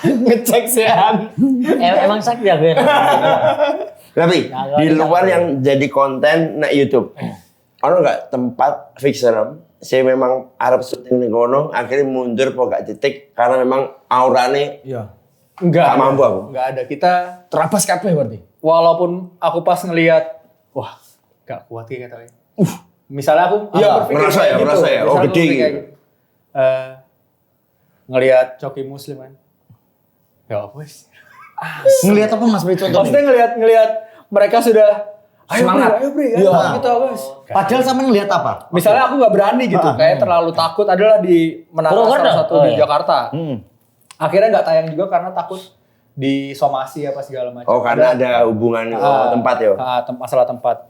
[SPEAKER 5] Ngecek sehan.
[SPEAKER 3] Emang sakti aku ya.
[SPEAKER 4] tapi di luar yang jadi konten na YouTube. Ono nggak tempat fixer saya memang Arab syuting di kono akhirnya mundur kok gak titik karena memang aurane
[SPEAKER 1] Enggak.
[SPEAKER 4] gak mampu aku.
[SPEAKER 1] Enggak ada. Kita
[SPEAKER 5] Terabas kabeh berarti.
[SPEAKER 1] walaupun aku pas ngelihat wah, gak kuat kayak katanya. Misalnya aku berpikir
[SPEAKER 4] merasa
[SPEAKER 1] kayak
[SPEAKER 4] ya, merasa ya. Oh,
[SPEAKER 1] Misalnya aku
[SPEAKER 4] gede
[SPEAKER 1] berpikir kayak
[SPEAKER 4] gitu.
[SPEAKER 1] Ngelihat Coki Muslim kan. Ya apa sih?
[SPEAKER 2] Ngelihat apa Mas Bi contohnya?
[SPEAKER 1] Maksudnya ngelihat mereka sudah
[SPEAKER 2] Semangat.
[SPEAKER 1] ayo Bri,
[SPEAKER 2] Iya.
[SPEAKER 1] gitu guys.
[SPEAKER 2] Padahal sama ngelihat apa?
[SPEAKER 1] Misalnya aku nggak berani gitu, kayak terlalu takut adalah di Menara
[SPEAKER 3] Purwokerto?
[SPEAKER 1] salah satu
[SPEAKER 3] Oh,
[SPEAKER 1] di
[SPEAKER 3] iya.
[SPEAKER 1] Jakarta. Akhirnya nggak tayang juga karena takut disomasi apa segala macam.
[SPEAKER 4] Oh karena ada hubungan tempat ya.
[SPEAKER 1] Masalah tempat.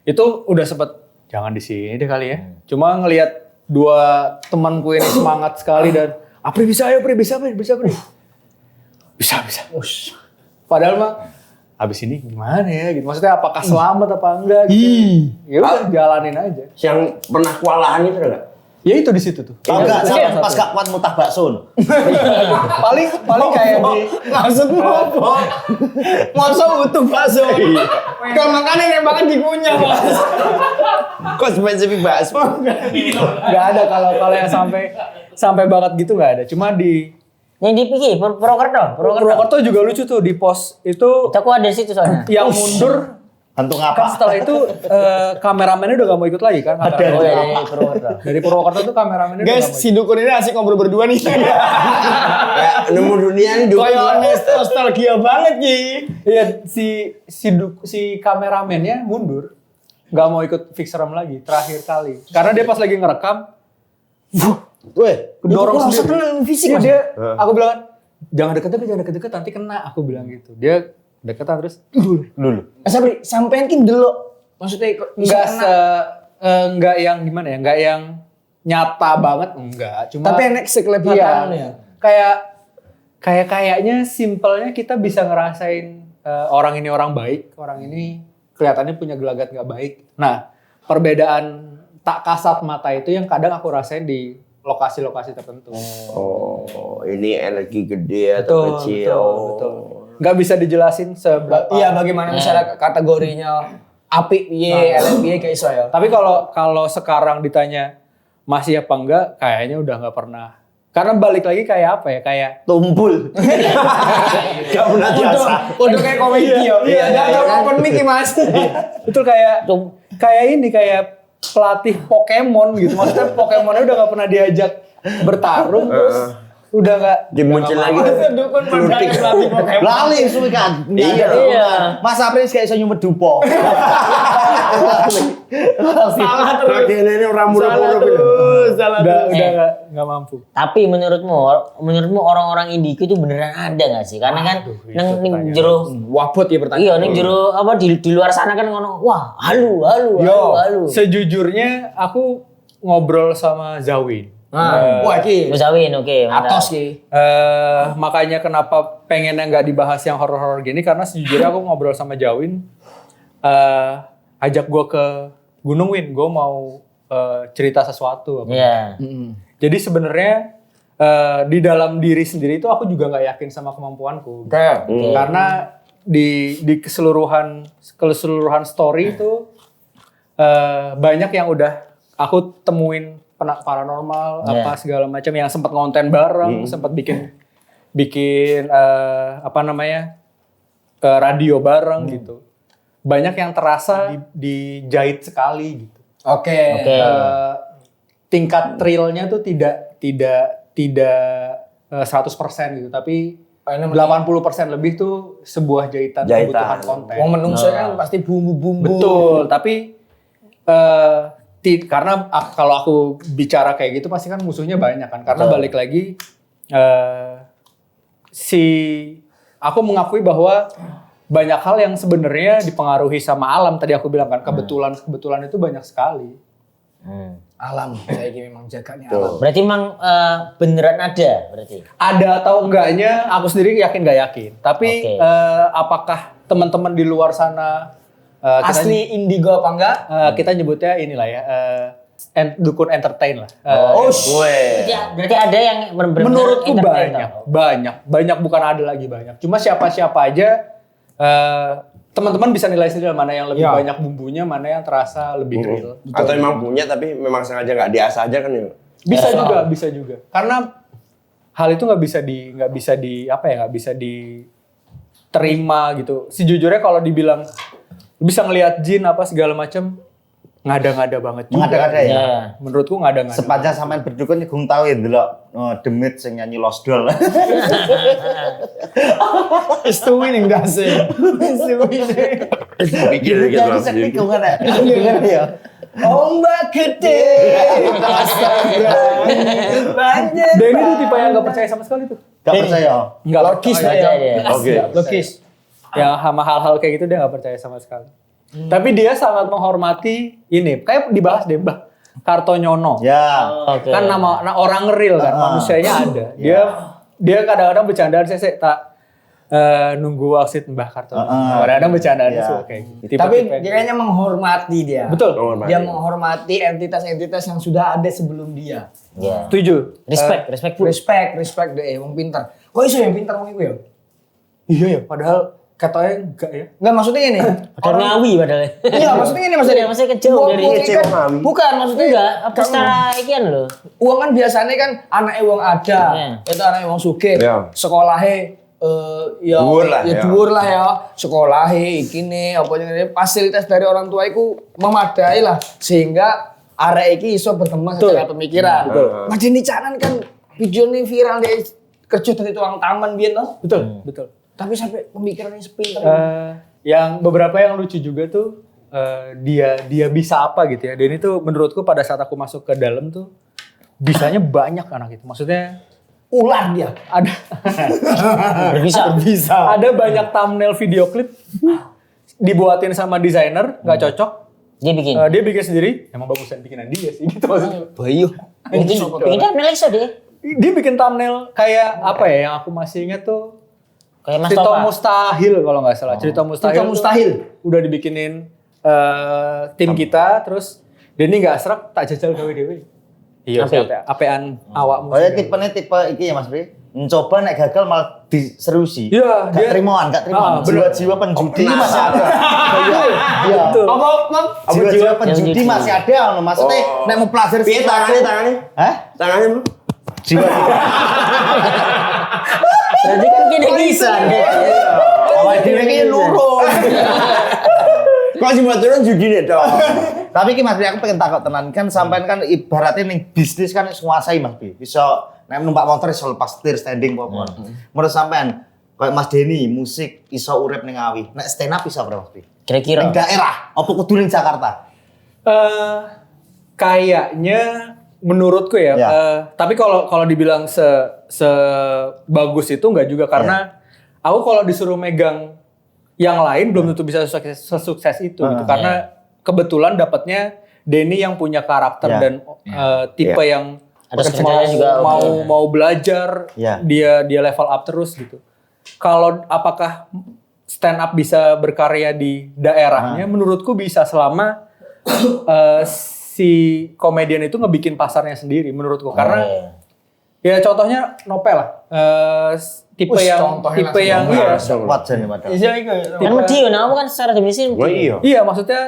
[SPEAKER 1] Itu udah sempet jangan di sini deh kali ya. Cuma ngelihat 2 temanku ini semangat sekali dan Apri bisa ayo Pri, bisa Pri. Bisa. Padahal mah abis ini gimana ya gitu. Maksudnya apakah selamat apa enggak gitu. Ya udah jalanin aja.
[SPEAKER 4] Yang pernah kewalahan itu enggak?
[SPEAKER 1] Ya itu di situ tuh.
[SPEAKER 2] Oh, enggak,
[SPEAKER 1] Salah
[SPEAKER 2] pas
[SPEAKER 1] satu.
[SPEAKER 2] gak kuat mutah bakso.
[SPEAKER 1] paling kayak di
[SPEAKER 5] Maksudmu apa? Masa utuh bakso. Kalau makannya nembakan dikunyah, Mas.
[SPEAKER 4] Kok spesifik bakso?
[SPEAKER 1] nggak ada kalau yang sampai banget gitu nggak ada. Cuma di
[SPEAKER 3] Yang dipikir Purwokerto.
[SPEAKER 1] Purwokerto juga lucu tuh di pos itu
[SPEAKER 3] Aku ada di situ soalnya.
[SPEAKER 1] yang mundur
[SPEAKER 2] Hantu
[SPEAKER 1] kan
[SPEAKER 2] ngapa?
[SPEAKER 1] setelah itu kameramennya udah gak mau ikut lagi kan.
[SPEAKER 3] Oh ya, dari Purwokerto.
[SPEAKER 1] Dari Purwokerto tuh kameramennya udah
[SPEAKER 5] Guys,
[SPEAKER 1] gak mau
[SPEAKER 5] si dukun ini asik ngobrol berdua nih.
[SPEAKER 4] Kayak nemu dunia nih dulu.
[SPEAKER 5] Kayak nostalgia banget Ki.
[SPEAKER 1] Iya, si kameramennya mundur. Gak mau ikut Fixeram lagi, terakhir kali. Karena dia pas lagi ngerekam,
[SPEAKER 2] Weh,
[SPEAKER 1] kedorong
[SPEAKER 5] Itu
[SPEAKER 1] sendiri.
[SPEAKER 5] tenang fisik,
[SPEAKER 1] Iya,
[SPEAKER 5] Mas.
[SPEAKER 1] dia, aku bilang kan, jangan deket-deket, nanti kena. Aku bilang gitu. Dia deketan terus,
[SPEAKER 2] dulu.
[SPEAKER 5] Sabri, sampean ki delok. Maksudnya kok bisa kena.
[SPEAKER 1] enggak yang gimana ya, enggak yang nyata banget, enggak. Cuma
[SPEAKER 5] Tapi enek sekelebatan ya.
[SPEAKER 1] Kayaknya simpelnya kita bisa ngerasain orang ini orang baik, orang ini kelihatannya punya gelagat nggak baik. Nah, perbedaan tak kasat mata itu yang kadang aku rasain di lokasi-lokasi tertentu.
[SPEAKER 4] Oh, ini energi gede atau kecil.
[SPEAKER 1] betul. Nggak bisa dijelasin seberapa.
[SPEAKER 5] Iya, bagaimana misalnya kategorinya apik piye, elek piye kayak iso ya.
[SPEAKER 1] Tapi kalau sekarang ditanya masih apa enggak, kayaknya udah nggak pernah. Karena balik lagi kayak apa ya? Kayak
[SPEAKER 2] Tumpul. Gak pernah biasa.
[SPEAKER 5] Udah kayak komedi ya. Iya, ada open mic Mas.
[SPEAKER 1] itu kayak pelatih Pokemon gitu. Maksudnya Pokemonnya udah nggak pernah diajak bertarung terus udah nggak
[SPEAKER 4] Dimuncul lagi.
[SPEAKER 5] Dukun pelatih Pokemon.
[SPEAKER 2] Lali suwi kan.
[SPEAKER 3] Iya.
[SPEAKER 2] Mas April kayak iso nyumet dupo.
[SPEAKER 5] Salah terus.
[SPEAKER 4] Bagian ini orang murah-murah.
[SPEAKER 5] Salah
[SPEAKER 1] udah
[SPEAKER 5] terus.
[SPEAKER 1] nggak mampu.
[SPEAKER 3] Tapi menurutmu orang-orang indigo itu beneran ada nggak sih? Karena kan
[SPEAKER 1] itu
[SPEAKER 3] neng
[SPEAKER 1] pertanyaan.
[SPEAKER 3] jero
[SPEAKER 5] Wabot ya pertanyaan.
[SPEAKER 3] iya neng jero apa di luar sana kan ngono wah halu.
[SPEAKER 1] Sejujurnya aku ngobrol sama Zawin.
[SPEAKER 5] Wah, iki
[SPEAKER 3] Musawin oke. mantap.
[SPEAKER 5] atos ki.
[SPEAKER 1] Makanya kenapa pengennya nggak dibahas yang horor-horor gini karena sejujurnya aku ngobrol sama Jawin, ajak gue ke Gunung Win, gue mau cerita sesuatu.
[SPEAKER 3] Iya.
[SPEAKER 1] Jadi sebenarnya di dalam diri sendiri itu aku juga nggak yakin sama kemampuanku. Karena di keseluruhan story itu banyak yang udah aku temuin paranormal apa segala macam yang sempat ngonten bareng, sempat bikin radio bareng gitu. Banyak yang terasa dijahit sekali gitu.
[SPEAKER 5] Oke.
[SPEAKER 1] Tingkat thrillnya tuh tidak 100% gitu, tapi 80% lebih tuh sebuah jahitan kebutuhan konten.
[SPEAKER 5] Wong menungso kan pasti bumbu-bumbu.
[SPEAKER 1] Betul, tapi karena kalau aku bicara kayak gitu pasti kan musuhnya banyak kan. Karena balik lagi aku mengakui bahwa banyak hal yang sebenarnya dipengaruhi sama alam. Tadi aku bilang kan kebetulan itu banyak sekali.
[SPEAKER 5] Alam, saya ini memang jaganya alam.
[SPEAKER 3] Berarti emang beneran ada berarti.
[SPEAKER 1] Ada atau enggaknya aku sendiri yakin nggak yakin. Tapi
[SPEAKER 3] Oke.
[SPEAKER 1] apakah teman-teman di luar sana
[SPEAKER 5] Asli indigo apa enggak?
[SPEAKER 1] kita nyebutnya inilah ya dukun entertain lah.
[SPEAKER 3] Berarti ada yang bener-bener
[SPEAKER 1] Menurutku
[SPEAKER 3] entertain
[SPEAKER 1] banyak bukan ada lagi banyak. Cuma siapa aja teman-teman bisa nilai sendiri mana yang lebih banyak bumbunya, mana yang terasa lebih real.
[SPEAKER 4] Atau emang punya tapi memang sengaja nggak diasah aja kan ya?
[SPEAKER 1] Bisa juga. Karena hal itu nggak bisa diterima gitu. Sejujurnya kalau dibilang bisa ngelihat jin apa segala macam ngada-ngada banget juga.
[SPEAKER 2] Ngada-ngada ya.
[SPEAKER 1] Menurutku ngada-ngada.
[SPEAKER 2] Sepanjang sampean berdukun gung tahu ya delok Demit sing nyanyi Lost Doll.
[SPEAKER 5] Itu winning dase.
[SPEAKER 4] Pikir gitu
[SPEAKER 2] Jadi
[SPEAKER 4] Mas.
[SPEAKER 2] sekti gung ada. Ya.
[SPEAKER 5] Ombak gede. Banjir.
[SPEAKER 1] Denny tuh tipe yang nggak percaya sama sekali tuh.
[SPEAKER 2] Gak percaya.
[SPEAKER 1] Nggak
[SPEAKER 5] Logis lah
[SPEAKER 1] percaya.
[SPEAKER 5] ya.
[SPEAKER 4] Oke.
[SPEAKER 5] Logis.
[SPEAKER 1] Yang sama hal-hal kayak gitu dia nggak percaya sama sekali. Tapi dia sangat menghormati ini. Kayak dibahas deh, Mbah Kartonyono.
[SPEAKER 2] Ya.
[SPEAKER 3] Oke.
[SPEAKER 1] Kan nama orang real kan, manusianya ada. Dia kadang-kadang bercandaan saya tak nunggu wasit Mbah Kartono. Kadang-kadang bercandaannya suka kayak gitu.
[SPEAKER 5] Tapi dia kayaknya menghormati dia.
[SPEAKER 1] Betul.
[SPEAKER 5] Dia menghormati entitas-entitas yang sudah ada sebelum dia.
[SPEAKER 3] Iya.
[SPEAKER 1] Setuju.
[SPEAKER 5] Respect deh, wong pinter. Kok iso yang pinter wong iku ya?
[SPEAKER 1] Iya ya, padahal katanya enggak ya.
[SPEAKER 5] Enggak maksudnya gini.
[SPEAKER 3] Padahal ngawi padahal.
[SPEAKER 5] Iya, maksudnya gini maksudnya.
[SPEAKER 3] Iya, maksudnya kejauh
[SPEAKER 5] Wong-
[SPEAKER 3] dari
[SPEAKER 5] wong
[SPEAKER 4] kecil
[SPEAKER 5] kan-
[SPEAKER 4] Ngawi.
[SPEAKER 5] Bukan maksudnya
[SPEAKER 3] Enggak, apa secara ikian loh.
[SPEAKER 5] uang kan biasanya kan anaknya wong ada,
[SPEAKER 3] Iya.
[SPEAKER 5] itu anaknya wong sugih,
[SPEAKER 4] Iya.
[SPEAKER 5] sekolahnya ya
[SPEAKER 4] Dhuwur lah,
[SPEAKER 5] ya
[SPEAKER 4] ya.
[SPEAKER 5] dhuwur lah ya, sekolahnya ikine apa jenenge fasilitas dari orang tua iku memadai lah sehingga arek iki iso berkembang secara pemikiran. Mas Denny Caknan kan video ini viral dia kerja dari tukang taman biyen toh.
[SPEAKER 1] Betul.
[SPEAKER 5] Tapi sampai pemikirannya sepinter ini.
[SPEAKER 1] Yang beberapa yang lucu juga tuh dia bisa apa gitu ya. Dan itu menurutku pada saat aku masuk ke dalam tuh bisanya banyak anak itu. Maksudnya
[SPEAKER 5] Ular dia.
[SPEAKER 1] ada
[SPEAKER 3] Bisa.
[SPEAKER 1] ada banyak thumbnail video klip dibuatin sama desainer nggak cocok.
[SPEAKER 3] Dia bikin.
[SPEAKER 1] Dia bikin sendiri. Emang bagusan bikinan dia sih gitu maksudnya.
[SPEAKER 5] Bayu.
[SPEAKER 3] Bikin thumbnail iso deh.
[SPEAKER 1] Dia bikin thumbnail kayak apa ya yang aku masih ingat tuh
[SPEAKER 3] Kayak Mas
[SPEAKER 1] cerita
[SPEAKER 3] Topa.
[SPEAKER 1] mustahil kalau nggak salah. Cerita mustahil.
[SPEAKER 5] Cerita
[SPEAKER 1] tuh
[SPEAKER 5] mustahil.
[SPEAKER 1] Udah dibikinin tim kita terus Denny nggak serak tak jajal gawe dewe. Iya, apean awakmu.
[SPEAKER 2] Oh ya tipenya tipe iki ya Mas Pri. Mencoba nek gagal malah diseriusi.
[SPEAKER 1] Iya,
[SPEAKER 2] gak
[SPEAKER 1] dia-
[SPEAKER 2] terimoan, gak terimoan.
[SPEAKER 1] bener.
[SPEAKER 2] Jiwa-jiwa penjudi
[SPEAKER 4] Oh,
[SPEAKER 2] masih ada. Iya.
[SPEAKER 1] Betul.
[SPEAKER 2] Jiwa-jiwa penjudi masih ada. Maksudnya nek mau pelajari
[SPEAKER 4] Piye tangannya?
[SPEAKER 2] Hah?
[SPEAKER 4] Tangannya bro?
[SPEAKER 2] Jiwa.
[SPEAKER 3] Berarti kan kini bisa.
[SPEAKER 2] Awal dhewe iki nurun.
[SPEAKER 4] Kok cuma turun judi nih dong?
[SPEAKER 2] Tapi ki Mas Pri aku pengen takut tenan kan sampean kan ibaratnya ning bisnis kan wis nguasai Mas Pri. Bisa nek numpak motor iso lepas setir standing apa. Menurut sampean kayak Mas Denny musik iso urip ning Ngawi. Nek stand up iso berapa Mas Pri?
[SPEAKER 3] Kira-kira.
[SPEAKER 2] Ning daerah apa kudu ning Jakarta?
[SPEAKER 1] Kayaknya menurutku ya.
[SPEAKER 2] Ya.
[SPEAKER 1] Tapi kalau dibilang sebagus itu nggak juga karena aku kalau disuruh megang yang lain belum tentu bisa sesukses itu gitu. Karena kebetulan dapatnya Denny yang punya karakter
[SPEAKER 2] Ya.
[SPEAKER 1] dan tipe yang
[SPEAKER 3] Ada
[SPEAKER 1] mau
[SPEAKER 3] sebenarnya juga
[SPEAKER 1] mau belajar,
[SPEAKER 2] Ya.
[SPEAKER 1] dia level up terus gitu. Kalau apakah stand up bisa berkarya di daerahnya? Menurutku bisa selama si komedian itu ngebikin pasarnya sendiri menurutku. Karena ya contohnya Nope lah. Tipe
[SPEAKER 5] Wih,
[SPEAKER 1] yang
[SPEAKER 5] contohnya
[SPEAKER 1] tipe yang
[SPEAKER 5] langsung.
[SPEAKER 1] iya.
[SPEAKER 2] Kuat jane padahal.
[SPEAKER 3] Kan mesti ya, kamu kan secara definisi.
[SPEAKER 4] Wah iya.
[SPEAKER 1] Iya, maksudnya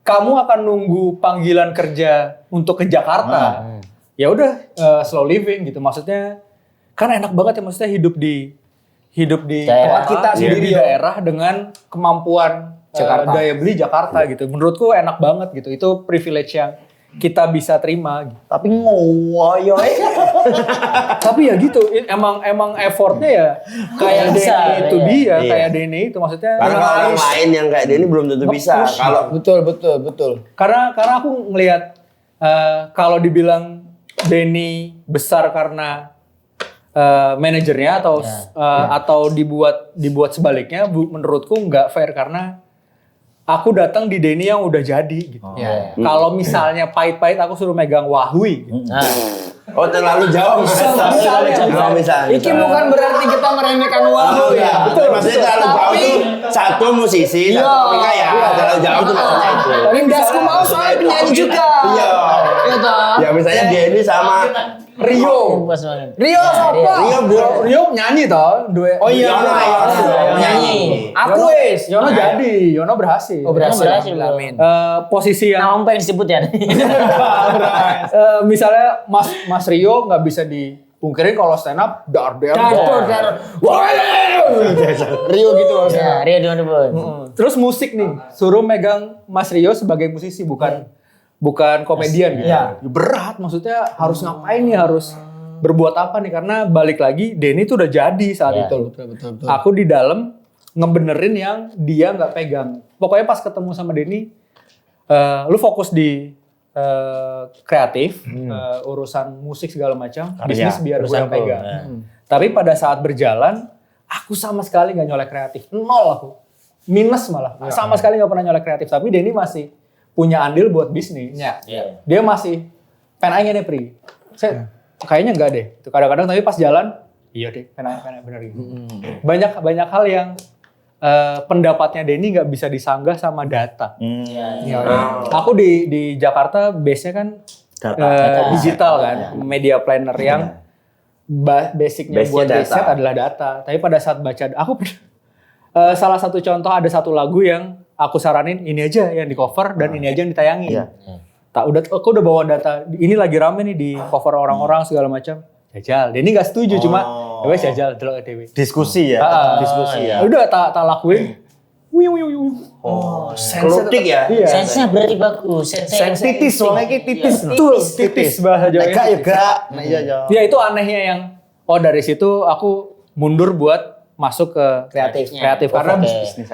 [SPEAKER 1] kamu akan nunggu panggilan kerja untuk ke Jakarta. Ya udah slow living gitu. Maksudnya kan enak banget ya maksudnya hidup di
[SPEAKER 3] Daerah.
[SPEAKER 1] tempat kita sendiri di daerah dengan kemampuan daya beli Jakarta gitu. Menurutku enak banget gitu. Itu privilege yang kita bisa terima gitu.
[SPEAKER 2] Tapi ngoyo
[SPEAKER 1] Tapi ya gitu, emang effortnya ya kayak
[SPEAKER 3] Bisa,
[SPEAKER 1] Denny itu
[SPEAKER 3] iya.
[SPEAKER 1] dia,
[SPEAKER 4] Iya.
[SPEAKER 1] kayak Denny itu maksudnya.
[SPEAKER 4] Karena kalau orang lain yang kayak dia ini belum tentu bisa. Kalau
[SPEAKER 5] Betul.
[SPEAKER 1] Karena aku ngelihat kalau dibilang Denny besar karena manajernya atau dibuat sebaliknya, menurutku nggak fair karena aku datang di Denny yang udah jadi gitu. Kalau misalnya pahit-pahit aku suruh megang Wahui. Gitu.
[SPEAKER 3] Nah,
[SPEAKER 4] oh terlalu jauh.
[SPEAKER 1] Misalnya.
[SPEAKER 4] Misalnya.
[SPEAKER 5] Iki bukan berarti kita meremehkan Wahu ya.
[SPEAKER 4] Betul. Maksudnya terlalu jauh tuh satu musisi, satu komika ya. Terlalu jauh tuh maksudnya itu.
[SPEAKER 5] Lindasku mau soalnya penyanyi juga.
[SPEAKER 4] Iya.
[SPEAKER 5] Iya toh.
[SPEAKER 4] Ya misalnya Denny sama
[SPEAKER 1] Rio.
[SPEAKER 3] pas banget.
[SPEAKER 5] Rio siapa?
[SPEAKER 1] Rio nyanyi toh.
[SPEAKER 4] Oh iya,
[SPEAKER 3] Nyanyi.
[SPEAKER 5] Aku wis.
[SPEAKER 1] Yono jadi, Yono berhasil.
[SPEAKER 5] Oh, berhasil.
[SPEAKER 3] Berhasil, bro.
[SPEAKER 5] Amin.
[SPEAKER 1] Posisi yang
[SPEAKER 3] Nama pengen disebut ya.
[SPEAKER 1] misalnya Mas Rio nggak bisa dipungkirin kalau stand up dar.
[SPEAKER 5] Rio gitu maksudnya.
[SPEAKER 3] Ya, Ria dengan Debon.
[SPEAKER 1] Terus musik nih, suruh megang Mas Rio sebagai musisi bukan komedian gitu.
[SPEAKER 5] Iya.
[SPEAKER 1] Berat maksudnya harus ngapain nih, harus berbuat apa nih karena balik lagi Denny tuh udah jadi saat
[SPEAKER 3] Iya.
[SPEAKER 1] itu.
[SPEAKER 5] Betul.
[SPEAKER 1] Aku di dalam ngebenerin yang dia nggak pegang. Pokoknya pas ketemu sama Denny, lu fokus di kreatif, urusan musik segala macam, bisnis biar gue yang pegang. Tapi pada saat berjalan, aku sama sekali nggak nyolek kreatif, nol aku, minus malah, sama sekali nggak pernah nyolek kreatif. Tapi Denny masih punya andil buat bisnis.
[SPEAKER 3] Iya.
[SPEAKER 1] Dia masih pengen aja nih Pri. Saya kayaknya enggak deh. Itu kadang-kadang tapi pas jalan Iya deh, penak bener gitu. Banyak hal yang pendapatnya Denny nggak bisa disanggah sama data. Aku di Jakarta base-nya kan digital kan, media planner yang basicnya buat riset adalah data. Tapi pada saat baca, aku salah satu contoh ada satu lagu yang aku saranin ini aja yang di cover dan ini aja yang ditayangin. Aku udah bawa data, ini lagi rame nih di cover orang-orang segala macam. Jajal, Denny nggak setuju cuma wes jajal delok dewe.
[SPEAKER 2] Diskusi ya, diskusi ya.
[SPEAKER 1] Udah tak lakuin.
[SPEAKER 4] Kelutik ya.
[SPEAKER 3] Sense-nya berarti bagus.
[SPEAKER 2] Titis, soalnya ini titis.
[SPEAKER 1] Titis bahasa Jawa.
[SPEAKER 2] Enggak ya enggak. Nah iya ya.
[SPEAKER 1] Ya itu anehnya yang dari situ aku mundur buat masuk ke kreatif karena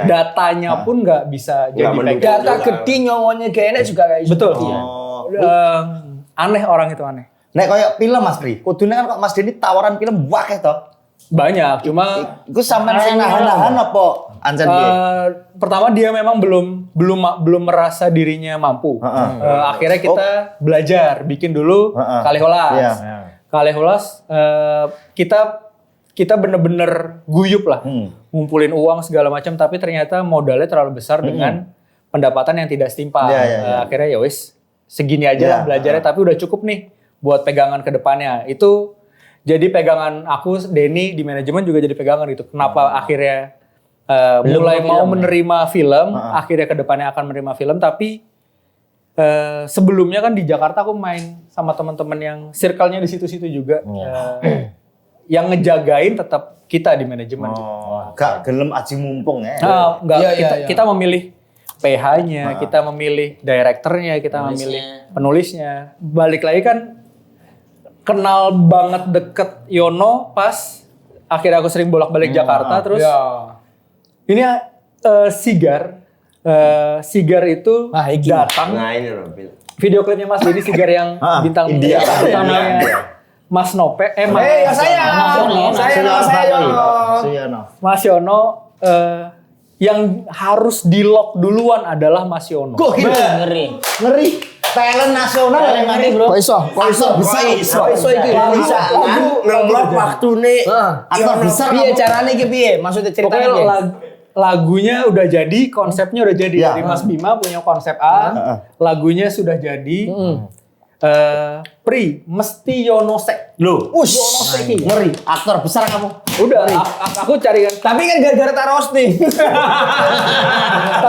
[SPEAKER 1] datanya pun nggak bisa jadi pegang.
[SPEAKER 5] Data gede nyowonnya gak enak juga kayak
[SPEAKER 1] Betul.
[SPEAKER 5] Aneh orang itu aneh.
[SPEAKER 2] Nek kayak film Mas Pri, kudune kan kok Mas Denny tawaran film wakeh to.
[SPEAKER 1] Banyak, cuma
[SPEAKER 2] Iku sampean sing nahan-nahan apa? Ancen piye?
[SPEAKER 1] pertama dia memang belum merasa dirinya mampu. Akhirnya kita belajar, bikin dulu Kaleholas. Kaleholas kita bener-bener guyup lah, ngumpulin uang segala macam, tapi ternyata modalnya terlalu besar dengan pendapatan yang tidak setimpal. Akhirnya ya wis segini aja lah belajarnya, tapi udah cukup nih buat pegangan ke depannya. Itu jadi pegangan aku, Denny di manajemen juga jadi pegangan itu. Kenapa akhirnya mulai mau menerima film, akhirnya ke depannya akan menerima film, tapi sebelumnya kan di Jakarta aku main sama teman-teman yang circle-nya di situ-situ juga. Yang ngejagain tetap kita di manajemen.
[SPEAKER 2] Gak gelem aji mumpung ya.
[SPEAKER 1] Kita memilih PH-nya, kita memilih direkturnya, kita memilih penulisnya. Balik lagi kan kenal banget deket Yono pas akhirnya aku sering bolak-balik Jakarta terus. Ini Sigar itu datang.
[SPEAKER 4] Nah ini loh.
[SPEAKER 1] Video klipnya Mas Denny Sigar yang bintang
[SPEAKER 2] India.
[SPEAKER 1] utamanya Mas Nope, Mas Yono yang harus di lock duluan adalah Mas Yono.
[SPEAKER 3] Ngeri.
[SPEAKER 2] Talent nasional yang mari bro.
[SPEAKER 5] Kok iso iki.
[SPEAKER 4] Ngeblok waktu nih.
[SPEAKER 2] Atau bisa
[SPEAKER 5] Piye carane iki piye? Maksudnya ceritanya piye?
[SPEAKER 1] Pokoknya lagunya udah jadi, konsepnya udah jadi. Dari Mas Bima punya konsep A, lagunya sudah jadi. Pri, mesti Yonosek.
[SPEAKER 2] Loh,
[SPEAKER 1] Yonosek iki.
[SPEAKER 2] ngeri. Aktor besar kamu.
[SPEAKER 1] Udah, aku cari kan.
[SPEAKER 5] Tapi kan gara-gara tak roasting.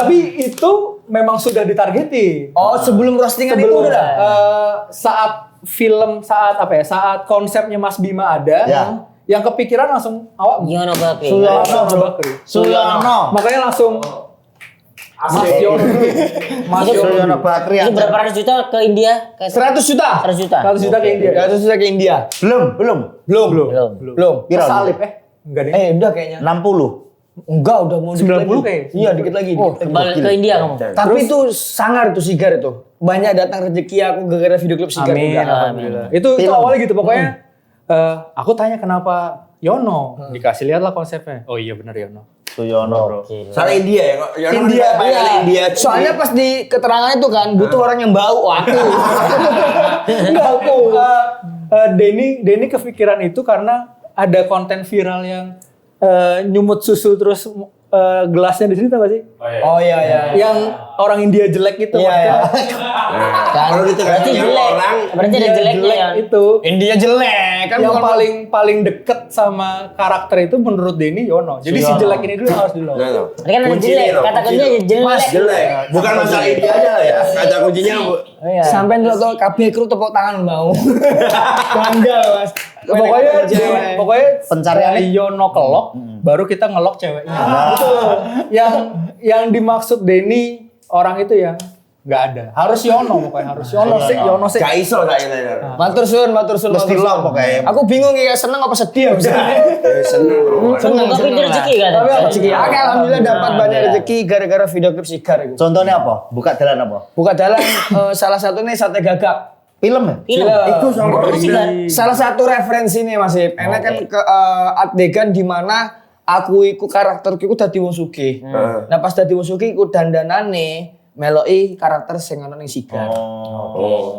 [SPEAKER 1] Tapi itu memang sudah ditargeti.
[SPEAKER 5] Oh, sebelum roastingan itu udah.
[SPEAKER 1] Saat konsepnya Mas Bima ada, yang kepikiran langsung awak
[SPEAKER 3] Yono Bakri.
[SPEAKER 2] Suyono.
[SPEAKER 1] Makanya langsung Mas Yono.
[SPEAKER 2] Suyono Bakri.
[SPEAKER 3] Itu berapa ratus juta ke India?
[SPEAKER 5] 100 juta.
[SPEAKER 3] 100 juta.
[SPEAKER 1] 100 juta ke India.
[SPEAKER 5] 100 juta ke India. Belum.
[SPEAKER 1] Salib enggak deh.
[SPEAKER 5] Udah kayaknya.
[SPEAKER 2] 60.
[SPEAKER 5] Enggak, udah mau
[SPEAKER 1] 90 kayaknya.
[SPEAKER 5] Iya, dikit lagi.
[SPEAKER 3] Kembali ke India kamu.
[SPEAKER 5] Tapi itu sangar itu Sigar itu. Banyak datang rezeki aku gara-gara video klip Sigar juga.
[SPEAKER 1] Alhamdulillah. Itu awalnya gitu pokoknya. Aku tanya kenapa Yono, dikasih lihat lah konsepnya. Oh iya benar Yono.
[SPEAKER 2] Suyono bro.
[SPEAKER 4] Soalnya India ya kok.
[SPEAKER 5] India. Soalnya pas di keterangan itu kan butuh orang yang bau. Aku.
[SPEAKER 1] Enggak aku. Denny kepikiran itu karena ada konten viral yang nyumut susu terus gelasnya di sini tau gak sih?
[SPEAKER 5] Oh iya.
[SPEAKER 1] Yang orang India jelek itu maksudnya.
[SPEAKER 4] Kalau gitu kan
[SPEAKER 3] Berarti jelek.
[SPEAKER 4] orang
[SPEAKER 3] Berarti ada jeleknya ya.
[SPEAKER 1] Itu.
[SPEAKER 5] India jelek kan
[SPEAKER 1] Yang
[SPEAKER 5] bukan
[SPEAKER 1] paling deket sama karakter itu menurut Denny Yono. Jadi si jelek ini dulu harus dulu.
[SPEAKER 3] Ini kan ada jelek. Kata kuncinya jelek.
[SPEAKER 4] jelek. Bukan masalah India aja lah ya. Kata kuncinya
[SPEAKER 5] sampai dulu kabeh kru tepuk tangan mau. Bangga Mas.
[SPEAKER 1] Pokoknya
[SPEAKER 2] Pencarian
[SPEAKER 1] Yono kelok, baru kita ngelok ceweknya. Yang dimaksud Denny orang itu ya nggak ada. Harus Yono pokoknya harus Yono sih.
[SPEAKER 4] gak iso gak iso.
[SPEAKER 5] Matur suwun.
[SPEAKER 2] Mesti lo pokoknya.
[SPEAKER 5] Aku bingung ya seneng apa sedih ya.
[SPEAKER 3] Seneng. Tapi itu rezeki kan.
[SPEAKER 5] Tapi rezeki. Alhamdulillah dapat banyak rezeki gara-gara video klip Sigar itu.
[SPEAKER 2] Contohnya apa? Buka jalan apa?
[SPEAKER 5] Buka dalam salah satunya Sate Gagak.
[SPEAKER 2] Film ya?
[SPEAKER 3] Itu sama
[SPEAKER 5] Salah satu referensi nih Mas Ip. Enak kan ke adegan di mana aku iku karakterku iku dadi wong sugih. Nah pas dadi wong sugih iku dandanane meloki karakter sing ana ning Sigar.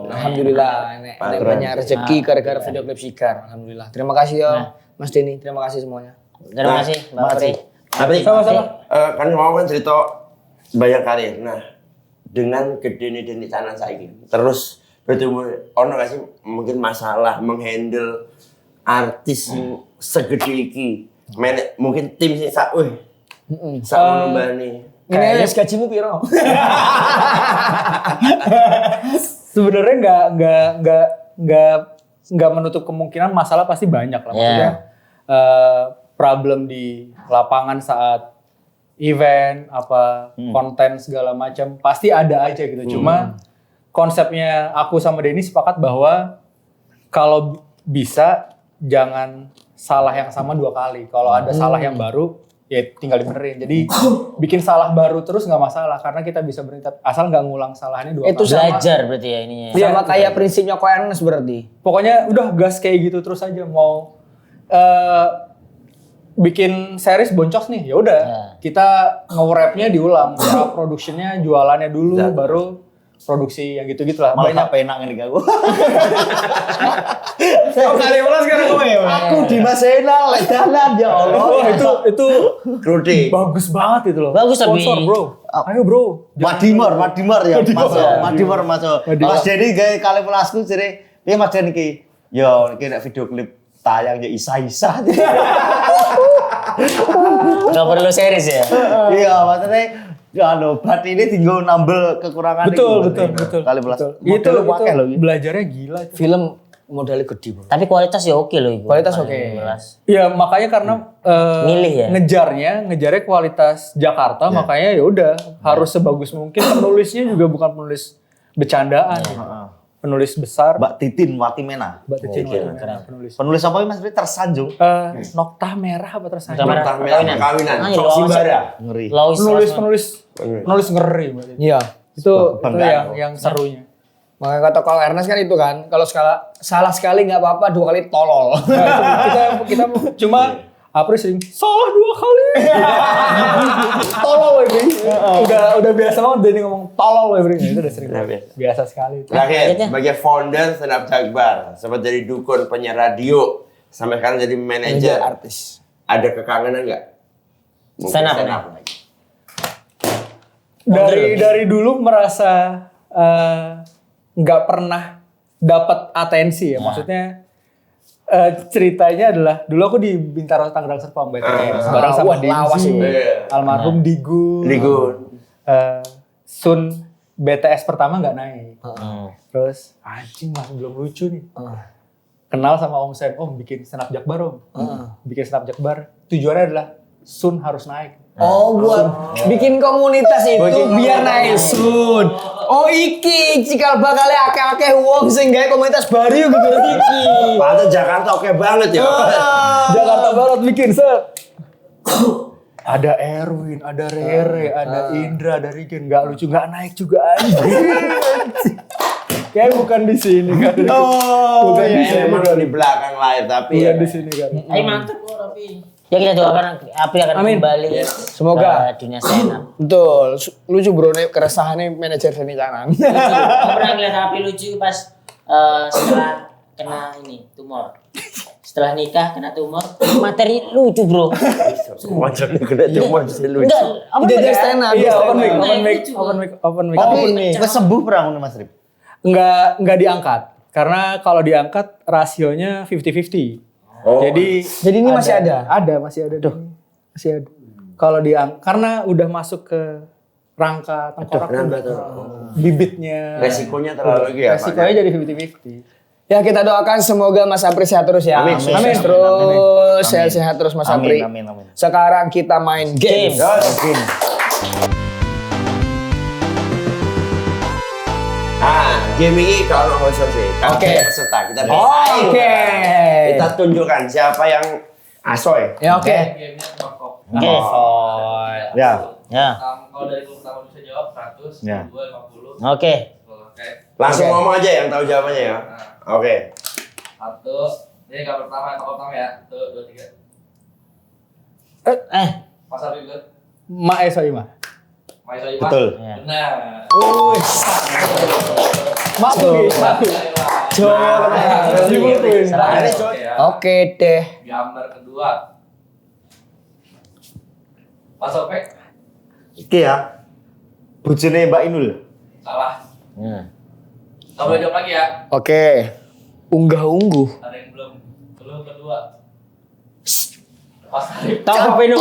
[SPEAKER 5] Alhamdulillah enek banyak rezeki gara-gara video klip Sigar. Alhamdulillah. Terima kasih ya Mas Denny. Terima kasih semuanya.
[SPEAKER 3] Terima kasih Mbak Pri.
[SPEAKER 4] Tapi
[SPEAKER 1] Sama-sama.
[SPEAKER 4] kan ngomong kan cerita banyak karir. Nah, dengan gedene Denny Canan saiki, terus bertemu ono gak sih mungkin masalah menghandle artis yang segede iki. Mungkin tim sih sak mbani.
[SPEAKER 5] Ini gajimu piro?
[SPEAKER 1] Sebenarnya nggak menutup kemungkinan masalah pasti banyak lah. Maksudnya problem di lapangan saat event konten segala macam pasti ada aja gitu. Cuma konsepnya aku sama Denny sepakat bahwa kalau bisa jangan salah yang sama 2 kali. Kalau ada salah yang baru ya tinggal dibenerin. Jadi bikin salah baru terus nggak masalah karena kita bisa berentet asal nggak ngulang salahnya 2 kali.
[SPEAKER 3] Itu belajar berarti ya ininya.
[SPEAKER 5] Sama kayak prinsipnya Ko Ernest berarti.
[SPEAKER 1] Pokoknya udah gas kayak gitu terus aja. Mau bikin series boncos nih, ya udah kita nge-rapnya diulang, cara productionnya jualannya dulu, baru produksi yang gitu-gitu lah.
[SPEAKER 2] Malah penak ini aku.
[SPEAKER 5] Kali ulas sekarang gue ya.
[SPEAKER 2] Aku di Masena ledalan ya Allah.
[SPEAKER 1] Wah itu
[SPEAKER 4] Krudi.
[SPEAKER 1] bagus banget itu loh.
[SPEAKER 3] Bagus tapi.
[SPEAKER 1] Sponsor bro, ayo bro.
[SPEAKER 2] Madimor ya masuk. Mas Denny gawe kali pelasku jere, piye Mas Denny iki? Yo iki nek video klip tayang ya isa-isa.
[SPEAKER 3] Gak perlu series ya.
[SPEAKER 2] Iya, maksudnya ya lo, berarti ini tinggal nambel kekurangan
[SPEAKER 1] Betul.
[SPEAKER 2] Kali belas.
[SPEAKER 1] Itu
[SPEAKER 2] wakil loh.
[SPEAKER 1] belajarnya gila itu.
[SPEAKER 5] Film modalnya gede bro.
[SPEAKER 3] Tapi kualitas ya oke loh itu.
[SPEAKER 5] Kualitas oke.
[SPEAKER 1] Ya makanya karena
[SPEAKER 3] Milih ya?
[SPEAKER 1] ngejarnya kualitas Jakarta, makanya ya udah harus sebagus mungkin. Penulisnya juga bukan penulis bercandaan, gitu. Penulis besar.
[SPEAKER 2] Mbak Titin Watimena.
[SPEAKER 1] Mbak Titin penulis.
[SPEAKER 2] Penulis apa Mas Ri tersanjung?
[SPEAKER 1] Nokta merah apa tersanjung?
[SPEAKER 4] Nokta merah perkawinan.
[SPEAKER 3] Ah,
[SPEAKER 4] Sok
[SPEAKER 3] Lois.
[SPEAKER 4] Simbara.
[SPEAKER 2] Ngeri.
[SPEAKER 3] Lois.
[SPEAKER 1] Penulis ngeri Mbak Titin.
[SPEAKER 5] Iya.
[SPEAKER 1] Itu
[SPEAKER 2] Kebanggaan.
[SPEAKER 1] yang serunya.
[SPEAKER 5] Makanya kata Ko Ernest kan itu kan, kalau salah sekali nggak apa-apa, 2 kali tolol.
[SPEAKER 1] Nah, kita cuma Apri sering salah 2 kali. Tolol Ebri. Udah biasa banget Denny ngomong tolol Ebri. Itu udah sering banget. Biasa sekali.
[SPEAKER 4] Terakhir, sebagai founder Stand Up Jakbar, sempat jadi dukun penyiar radio, sampai sekarang jadi manajer
[SPEAKER 5] artis.
[SPEAKER 4] Ada kekangenan nggak? Mungkin
[SPEAKER 3] Stand up.
[SPEAKER 4] lagi.
[SPEAKER 1] Dari dulu merasa nggak pernah dapat atensi ya. Maksudnya ceritanya adalah dulu aku di Bintaro Tangerang Serpong BTS bareng sama Denzi, almarhum Digun. Sun BTS pertama nggak naik. Terus anjing masih belum lucu nih. Kenal sama Om Sam, Om bikin stand up Jakbar Om. Bikin stand up Jakbar. Tujuannya adalah Sun harus naik.
[SPEAKER 5] Oh, buat bikin komunitas itu biar naik sun. Oh iki cikal bakalnya akeh-akeh wong sing gawe komunitas baru yo gitu iki.
[SPEAKER 4] Padahal Jakarta oke banget ya.
[SPEAKER 1] Jakarta Barat bikin set. Ada Erwin, ada Rere, ada Indra, ada Rigen, nggak lucu, nggak naik juga anjing. Kayak bukan di sini kan.
[SPEAKER 4] Bukan di sini, memang di belakang layar tapi
[SPEAKER 1] Bukan
[SPEAKER 4] ya.
[SPEAKER 1] di sini kan.
[SPEAKER 3] Ayo mantap kok Rafi. Ya kita doakan Apri akan kembali
[SPEAKER 5] Semoga.
[SPEAKER 3] ke dunia stand up.
[SPEAKER 5] Betul, lucu bro nih keresahannya manajer Denny Canan.
[SPEAKER 3] Aku pernah ngeliat Apri lucu pas setelah kena ini tumor. Setelah nikah kena tumor, materi lucu bro.
[SPEAKER 4] Wajahnya kena tumor sih lucu.
[SPEAKER 3] Enggak, apa
[SPEAKER 5] Dia stand up.
[SPEAKER 1] Iya,
[SPEAKER 5] stand
[SPEAKER 1] open
[SPEAKER 5] up.
[SPEAKER 1] mic.
[SPEAKER 2] Tapi wes sembuh perang Mas Rip.
[SPEAKER 1] Nggak diangkat. Karena kalau diangkat rasionya 50-50. Jadi
[SPEAKER 5] ini masih ada?
[SPEAKER 1] Ada, masih ada. Masih ada. Kalau karena udah masuk ke rangka tengkorak bibitnya.
[SPEAKER 4] Resikonya terlalu ya.
[SPEAKER 1] Resikonya jadi 50-50.
[SPEAKER 5] Ya kita doakan semoga Mas Apri sehat terus ya.
[SPEAKER 4] Amin.
[SPEAKER 5] Sukses terus, sehat terus Mas Apri.
[SPEAKER 2] Amin.
[SPEAKER 5] Sekarang kita main games.
[SPEAKER 4] Game ini kalau host sih.
[SPEAKER 5] Oke.
[SPEAKER 4] Peserta kita
[SPEAKER 5] Oke.
[SPEAKER 4] Kita tunjukkan siapa yang asoy.
[SPEAKER 5] Ya oke.
[SPEAKER 2] Ya.
[SPEAKER 3] Ya.
[SPEAKER 7] Kalau dari kelompok pertama bisa jawab 100,
[SPEAKER 2] Ya.
[SPEAKER 7] 2, 50.
[SPEAKER 3] Oke.
[SPEAKER 7] Oke.
[SPEAKER 4] Langsung ngomong aja yang tahu jawabannya ya. Oke.
[SPEAKER 7] 1. Ini gambar pertama, tokoh pertama ya. 1, 2, 3. Mas Abi ikut.
[SPEAKER 1] Ma Soima.
[SPEAKER 2] Betul.
[SPEAKER 3] Ya.
[SPEAKER 7] Benar.
[SPEAKER 5] Oke deh.
[SPEAKER 7] Gambar kedua. Mas Opek.
[SPEAKER 2] Oke ya. Bojone Mbak Inul.
[SPEAKER 7] Salah.
[SPEAKER 3] Hmm.
[SPEAKER 7] Kamu boleh jawab lagi ya.
[SPEAKER 5] Oke. Unggah-ungguh.
[SPEAKER 7] Ada yang belum. Belum kedua. Mas Arif.
[SPEAKER 3] Tahu apa itu?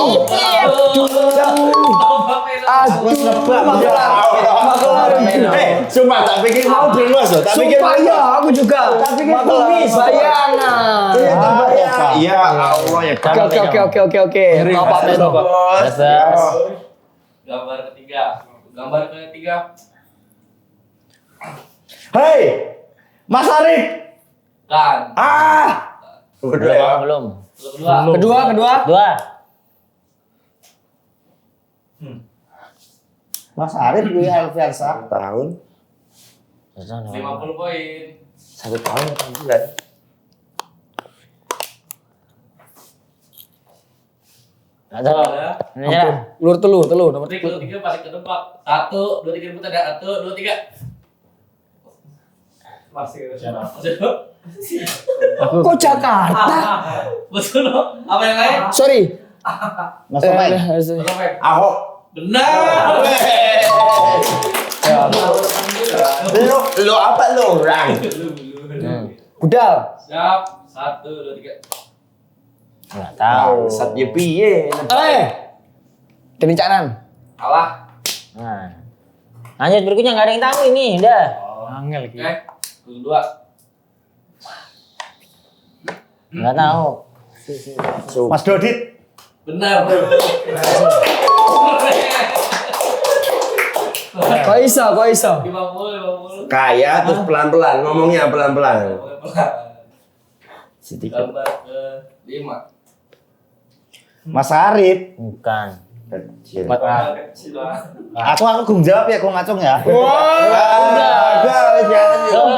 [SPEAKER 4] Cuma tak pikir mau Brinwas loh, tak pikir
[SPEAKER 5] Sumpah ya, aku juga.
[SPEAKER 4] Kumis.
[SPEAKER 5] Bayangan.
[SPEAKER 4] Iya, Allah ya.
[SPEAKER 5] Oke. Apa itu?
[SPEAKER 7] Gambar ketiga. Gambar ketiga.
[SPEAKER 2] Hei, Mas Arif.
[SPEAKER 7] Kan.
[SPEAKER 4] Udah ya.
[SPEAKER 3] Belum.
[SPEAKER 7] Kedua.
[SPEAKER 3] Dua.
[SPEAKER 2] Mas Arif gue Alfiansa.
[SPEAKER 4] Tahun
[SPEAKER 7] 50 poin.
[SPEAKER 4] 1 tahun 8 bulan.
[SPEAKER 3] Ada. Ini
[SPEAKER 5] Telur nomor
[SPEAKER 7] Trik, 2, 3 pasti kedebak. 1, 2, 3 diputar ya. 1, 2, 3. Masih.
[SPEAKER 5] Kok Jakarta?
[SPEAKER 7] Betul loh. Apa yang lain?
[SPEAKER 5] Sorry.
[SPEAKER 2] Mas Opek.
[SPEAKER 7] Mas Opek.
[SPEAKER 4] Ahok.
[SPEAKER 7] Benar.
[SPEAKER 4] Lo apa lo orang?
[SPEAKER 5] Gudal.
[SPEAKER 7] Siap. 1, 2, 3.
[SPEAKER 3] Enggak tahu.
[SPEAKER 4] Sat ye piye?
[SPEAKER 5] Deni Canan.
[SPEAKER 7] Salah.
[SPEAKER 3] Nah. Lanjut berikutnya enggak ada yang tahu ini, udah.
[SPEAKER 1] Angel gitu.
[SPEAKER 7] Oke. Kedua.
[SPEAKER 3] Enggak tahu.
[SPEAKER 2] Mas Dodit.
[SPEAKER 7] Benar.
[SPEAKER 5] Kok iso?
[SPEAKER 7] 50.
[SPEAKER 4] Kaya terus pelan-pelan, ngomongnya pelan-pelan. Sedikit.
[SPEAKER 7] Gambar ke-5.
[SPEAKER 2] Mas Arif.
[SPEAKER 3] Bukan.
[SPEAKER 4] Kecil.
[SPEAKER 2] Aku gung jawab ya, aku ngacung ya.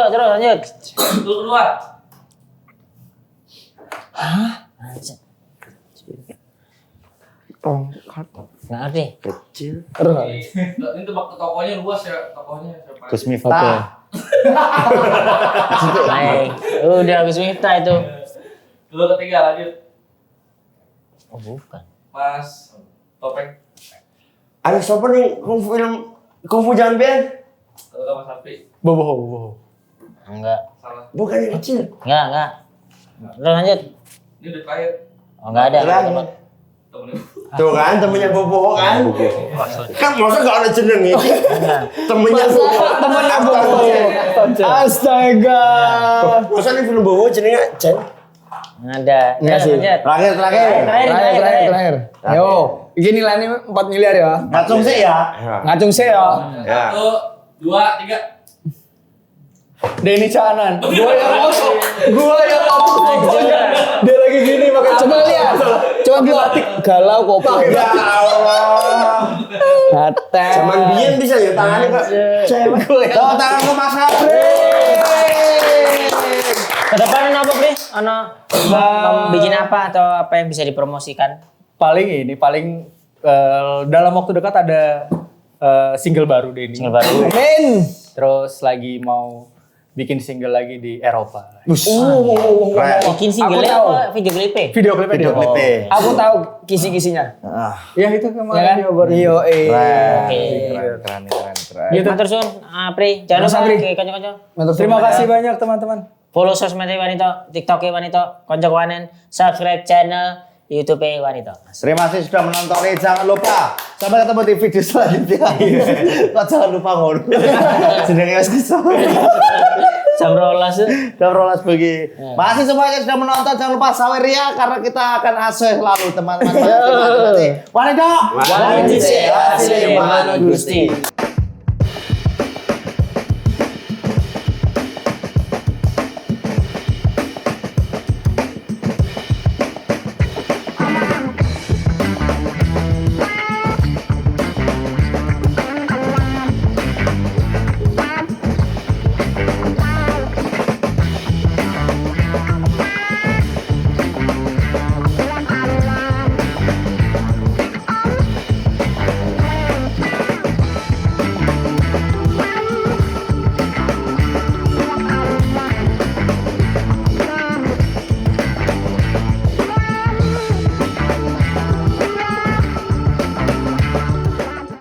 [SPEAKER 3] Terus lanjut.
[SPEAKER 7] Kedua.
[SPEAKER 5] Tongkat.
[SPEAKER 3] Enggak ngerti.
[SPEAKER 4] Kecil.
[SPEAKER 7] Ini tebak tokohnya luas ya. Tokohnya siapa?
[SPEAKER 2] Gus Miftah.
[SPEAKER 3] Baik. Udah Gus Miftah itu.
[SPEAKER 7] Kedua ketiga lanjut.
[SPEAKER 3] Oh, bukan.
[SPEAKER 7] Mas Topeng.
[SPEAKER 4] Ada siapa nih kungfu jangan Ben?
[SPEAKER 7] Atau Mas Sapi.
[SPEAKER 1] Bobo.
[SPEAKER 3] Enggak.
[SPEAKER 7] Salah.
[SPEAKER 4] Bukan yang kecil.
[SPEAKER 3] Enggak. Terus lanjut.
[SPEAKER 7] Ini udah terakhir.
[SPEAKER 3] Oh, enggak ada.
[SPEAKER 4] Temen.
[SPEAKER 7] Temennya.
[SPEAKER 4] Tuh kan temennya Bobo kan? Kan masa gak ada jeneng ini? Temennya Bobo.
[SPEAKER 5] Temennya Bobo. Astaga.
[SPEAKER 4] Masa nih film Bobo jenengnya Jen?
[SPEAKER 3] Ada.
[SPEAKER 5] Enggak
[SPEAKER 3] Terus
[SPEAKER 5] sih.
[SPEAKER 3] lanjut.
[SPEAKER 5] Terakhir. Yo, ini nilainya 4 miliar ya.
[SPEAKER 2] Ngacung sih ya.
[SPEAKER 5] Ngacung sih ya.
[SPEAKER 4] Ya.
[SPEAKER 7] 1, 2, 3.
[SPEAKER 1] Deni Canan. Gua yang pokoknya. Dia lagi gini makanya
[SPEAKER 5] Coba lihat. Coba batik galau kopi.
[SPEAKER 4] Ya Allah.
[SPEAKER 5] Kata.
[SPEAKER 4] Cuman Bian bisa ya tangannya kok. Cewek gue.
[SPEAKER 2] Tepuk tangan ke Mas Arif.
[SPEAKER 3] Kedepan apa, Pri? Ono bikin apa atau apa yang bisa dipromosikan?
[SPEAKER 1] paling dalam waktu dekat ada single baru Deni.
[SPEAKER 3] Single baru.
[SPEAKER 5] Amin.
[SPEAKER 1] Terus lagi mau bikin single lagi di Eropa.
[SPEAKER 3] Bikin single
[SPEAKER 5] Aku tahu.
[SPEAKER 3] apa video klip?
[SPEAKER 1] Video klipnya di Eropa.
[SPEAKER 5] Aku tahu kisi-kisinya.
[SPEAKER 1] Ya itu kemarin
[SPEAKER 5] Ya kan?
[SPEAKER 1] dia baru.
[SPEAKER 5] Iya,
[SPEAKER 3] Oke.
[SPEAKER 2] Keren.
[SPEAKER 1] Gitu.
[SPEAKER 3] Matur suwun, Pri. Jangan
[SPEAKER 5] Mas
[SPEAKER 3] lupa
[SPEAKER 5] Apri.
[SPEAKER 3] ke kanca-kanca.
[SPEAKER 1] Terima kasih banyak teman-teman.
[SPEAKER 3] Follow sosmednya Wanito, TikToknya Wanito, konco kawanen, subscribe channel YouTube Wanito.
[SPEAKER 2] Terima kasih sudah menonton. Jangan lupa sampai ketemu di video selanjutnya. Kok jangan lupa ngono. Jenenge wis iso.
[SPEAKER 3] Jam 12.
[SPEAKER 2] Jam 12 bagi. Makasih semuanya sudah menonton. Jangan lupa sawer ya karena kita akan asuh lalu teman-teman. Wanita.
[SPEAKER 3] Wanita, asli Manu Gusti.